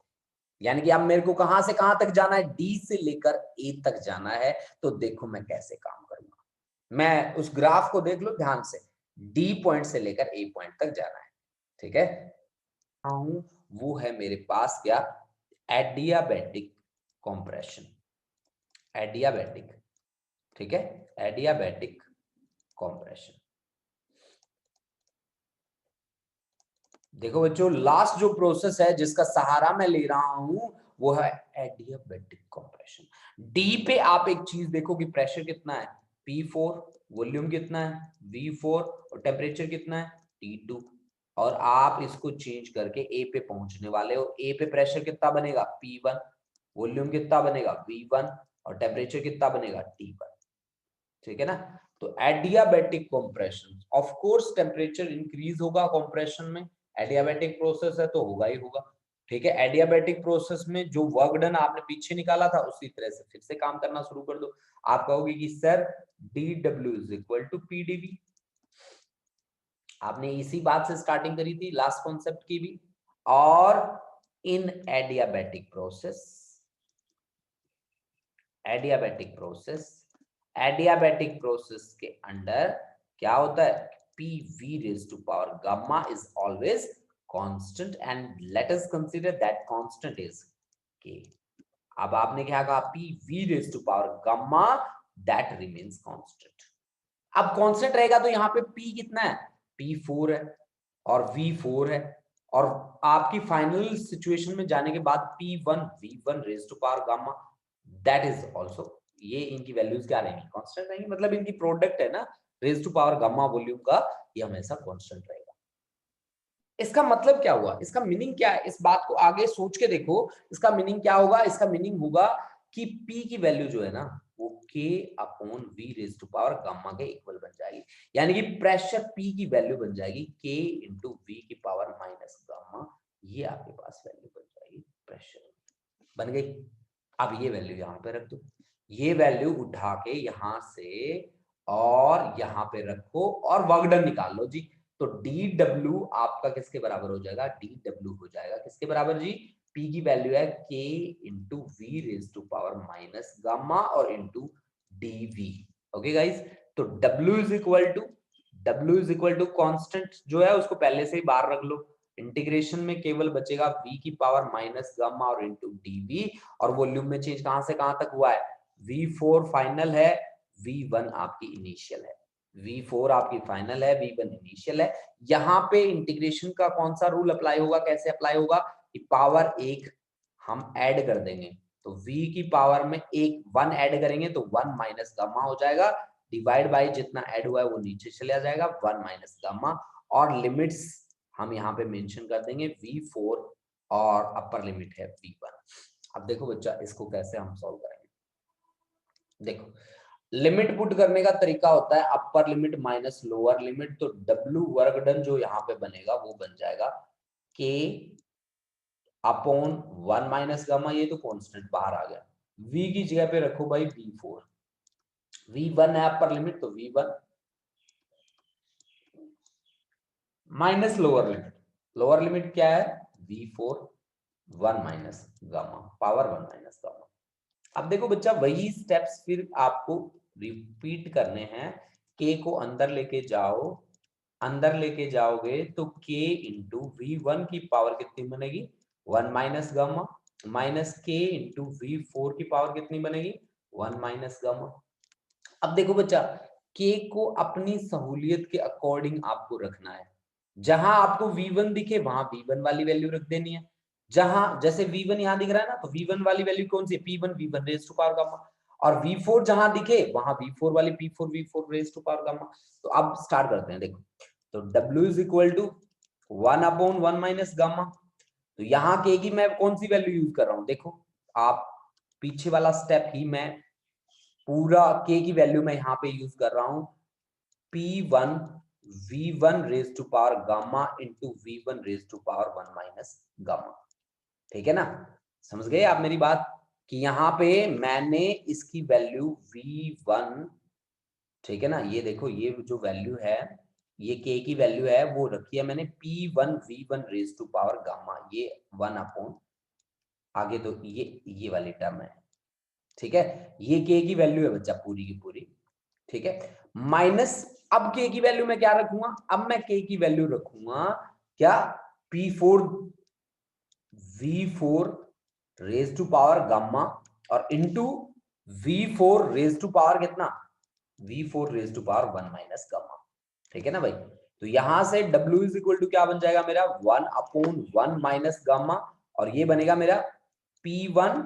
B: यानी कि अब मेरे को कहां से कहां तक जाना है? D से लेकर A तक जाना है। तो देखो मैं कैसे काम करूंगा, मैं उस ग्राफ को देख लो ध्यान से। D पॉइंट से लेकर A पॉइंट तक जाना है, ठीक है? वो है मेरे पास क्या? एडियाबैटिक कॉम्प्रेशन, एडियाबैटिक, ठीक है? Adiabatic compression. देखो बच्चों, लास्ट जो प्रोसेस है जिसका सहारा मैं ले रहा हूं वो है एडियाबैटिक कॉम्प्रेशन। डी पे आप एक चीज देखो कि प्रेशर कितना है? P4, वॉल्यूम कितना है? V4 और टेम्परेचर कितना है? T2। और आप इसको चेंज करके A पे पहुंचने वाले हो। A पे प्रेशर कितना बनेगा? P1, वॉल्यूम कितना बनेगा? V1 और टेम्परेचर कितना बनेगा? T1, ठीक है ना? तो adiabatic compression, of course temperature increase होगा कंप्रेशन में, एडियाबैटिक प्रोसेस है तो होगा ही होगा, ठीक है? एडियाबैटिक प्रोसेस में जो वर्क डन आपने पीछे निकाला था उसी तरह से फिर से काम करना शुरू कर दो। आप कहोगे कि sir dW is equal to PdV, आपने इसी बात से स्टार्टिंग करी थी लास्ट कॉन्सेप्ट की भी। और in adiabatic process, adiabatic process, adiabatic process के अंडर क्या होता है? PV raised to power gamma is always constant and let us consider that constant is K। अब आपने क्या कहा? PV raised to power gamma that remains constant। अब constant रहेगा तो यहाँ पे P कितना है? P4 है और V4 है और आपकी फाइनल सिचुएशन में जाने के बाद P1 V1 raise to power gamma, that is also, ये इनकी वैल्यूज क्या रहेंगी, कांस्टेंट रहेंगी, मतलब इनकी प्रोडक्ट है ना raise to power gamma volume का, ये हमेशा कांस्टेंट रहेगा। इसका मतलब क्या हुआ, इसका मीनिंग क्या है, इस बात को आगे सोच के देखो, इसका मीनिंग क्या होगा, इसका मीनिंग होगा कि P की वैल्यू जो है ना वो K upon V raise to power gamma के इक्वल बन जाएगी, यानी कि प्रेशर P की वैल्यू बन जाएगी K इंटू V की पावर माइनस गामा, ये आपके पास वैल्यू बन जाएगी प्रेशर बन गई। अब ये वैल्यू यहाँ पे रख दो, ये वैल्यू उठा के यहाँ से और यहाँ पे रखो और वर्क डन निकाल लो जी। तो dw आपका किसके बराबर हो जाएगा, dw हो जाएगा किसके बराबर जी, P की वैल्यू है K into V raise to power minus gamma और इंटू dv। ओके गाइस, तो W is equal to constant जो है उसको पहले से ही बाहर रख लो, इंटीग्रेशन में केवल बचेगा v की पावर माइनस गामा और इंटू dv, और वॉल्यूम में चेंज कहां से कहां तक हुआ है, v4 फाइनल है, v1 आपकी इनिशियल है, v4 आपकी फाइनल है, v1 इनिशियल है। यहाँ पे इंटीग्रेशन का कौन सा रूल अप्लाई होगा, कैसे अप्लाई होगा कि पावर एक हम ऐड कर देंगे, तो v की पावर में एक 1 ऐड करेंगे तो 1 माइनस गामा हो जाएगा, डिवाइड बाय जितना ऐड हुआ है वो नीचे चला जाएगा 1 माइनस गामा, और लिमिट्स हम यहाँ पे मेंशन कर देंगे v4 और अपर लिमिट है v1। अब देखो बच्चा इसको कैसे हम सॉल्व करेंगे, देखो लिमिट पुट करने का तरीका होता है upper limit minus lower limit, तो W वर्क डन जो यहाँ पे बनेगा वो बन जाएगा K अपॉन 1 माइनस गामा, ये तो कांस्टेंट बाहर आ गया, V की जगह पे रखो भाई V4, V1 है अपर लिमिट तो V1 माइनस लोअर लिमिट क्या है V4 1 minus gamma power 1 minus gamma. अब देखो बच्चा वही स्टेप्स फिर आपको रिपीट करने हैं, K को अंदर लेके जाओ, अंदर लेके जाओगे तो K इंटू V1 की पावर कितनी बनेगी 1 minus gamma, minus K into V4 की पावर कितनी बनेगी 1 माइनस गामा। अब देखो बच्चा K को अपनी सहूलियत के अकॉर्डिंग आपको रखना है, जहां आपको V1 दिखे वहां V1 वाली वैल्यू रख देनी है, जहां जैसे V1 यहां दिख रहा है ना तो V1 वाली वैल्यू कौन सी है P1 V1 raise to power gamma, और V4 जहां दिखे वहां V4 वाली P4 V4 raise to power gamma. तो अब स्टार्ट करते हैं, देखो तो W is equal to 1 upon 1 minus gamma, तो यहाँ K की मैं कौन सी वैल्यू यूज कर रहा हूं, देखो आप पीछे वाला स्टेप ही मैं पूरा K की वैल्यू मैं यहाँ पे यूज कर रहा हूं P1 V1 raise to power gamma into V1 raise to power 1 minus gamma, ठीक है ना, समझ गए आप मेरी बात कि यहाँ पे मैंने इसकी वैल्यू V1, ठीक है ना, ये देखो ये जो वैल्यू है ये K की वैल्यू है वो रखी है मैंने P1 V1 raise to power gamma, ये 1 अपॉन आगे तो ये वाली टर्म है, ठीक है, ये K की वैल्यू है बच्चा पूरी की पूरी, ठीक है, माइनस अब K की वैल्यू मैं क्या रखूंगा, अब मैं K की वैल्यू रखूंगा क्या P4 V4 raise to power gamma और into V4 raise to power कितना V4 raise to power 1 minus gamma, ठीक है ना भाई। तो यहां से W इज इक्वल टू क्या बन जाएगा मेरा 1 अपॉन 1 माइनस गामा, और ये बनेगा मेरा P1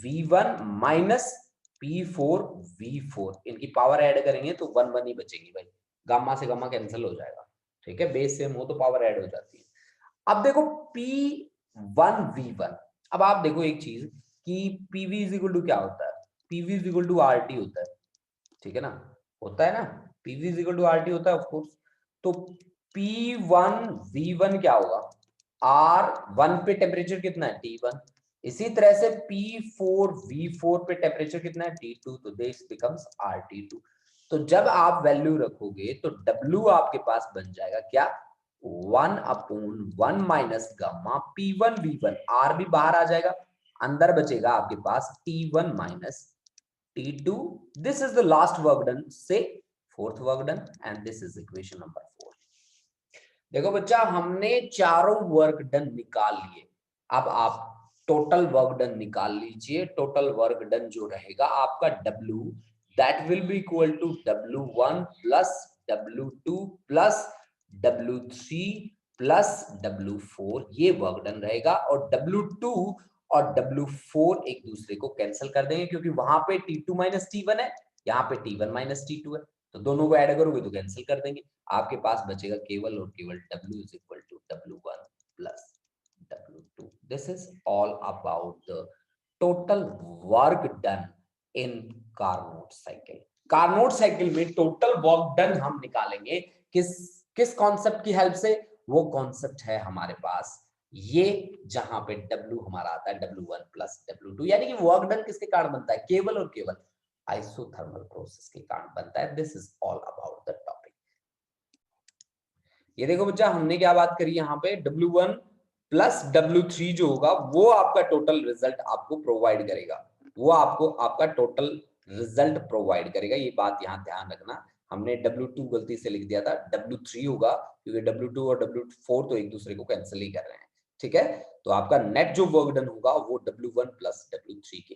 B: V1 minus P4 V4, इनकी पावर ऐड करेंगे तो 1 1 ही बचेगी भाई, गामा से गामा कैंसिल हो जाएगा, ठीक है, बेस सेम हो तो पावर ऐड हो जाती है। अब देखो P1 V1, अब आप देखो एक चीज कि PV इज इक्वल टू क्या होता है, PV is equal to RT होता है, ठीक है ना, होता है ना, PV is equal to RT होता है ऑफ कोर्स, तो P1 V1 क्या होगा, R1 पे टेम्परेचर कितना है T1, इसी तरह से P4 V4 पे टेम्परेचर कितना है T2, तो दिस बिकम्स RT2। तो जब आप वैल्यू रखोगे तो W आपके पास बन जाएगा क्या 1 upon 1 minus gamma P1 V1, R भी बाहर आ जाएगा, अंदर बचेगा आपके पास T1 minus T2, this is the last work done, say fourth work done, and this is equation number 4। देखो बच्चा हमने चारों वर्क डन निकाल लिए, अब आप टोटल वर्क डन निकाल लीजिए, टोटल वर्क डन जो रहेगा आपका W that will be equal to W1 plus W2 plus W3 plus W4 ये वर्क डन रहेगा, और W2 और W4 एक दूसरे को कैंसिल कर देंगे क्योंकि वहां पे T2 माइनस T1 है, यहाँ पे T1 माइनस T2 है, तो दोनों को ऐड करोगे तो कैंसिल कर देंगे। आपके पास बचेगा केवल और केवल W is equal to W1 plus W2। This is all about the total work done in Carnot cycle. Carnot cycle में टोटल वर्क डन हम निकालेंगे किस कॉन्सेप्ट की हेल्प से? वो कॉन्सेप्ट है हमारे पास ये, जहां पे W हमारा आता है W1 प्लस W2, यानी कि वर्क डन किसके कारण बनता है? केवल और केवल आइसोथर्मल प्रोसेस के कारण बनता है। This is all about the topic. ये देखो बच्चा, हमने क्या बात करी यहाँ पे, W1 प्लस W3 जो होगा वो आपका टोटल रिजल्ट आपको प्रोवाइड करेगा, वो आपको आपका टोटल रिजल्ट प्रोवाइड करेगा। ये बात यहाँ ध्यान रखना, हमने W2 गलती से लिख दिया था, W3 होगा क्योंकि W2 और W4 तो एक दूसरे को कैंसिल ही कर रहे हैं, ठीक है। तो आपका नेट जो वर्क डन होगा वो W1 प्लस W3 के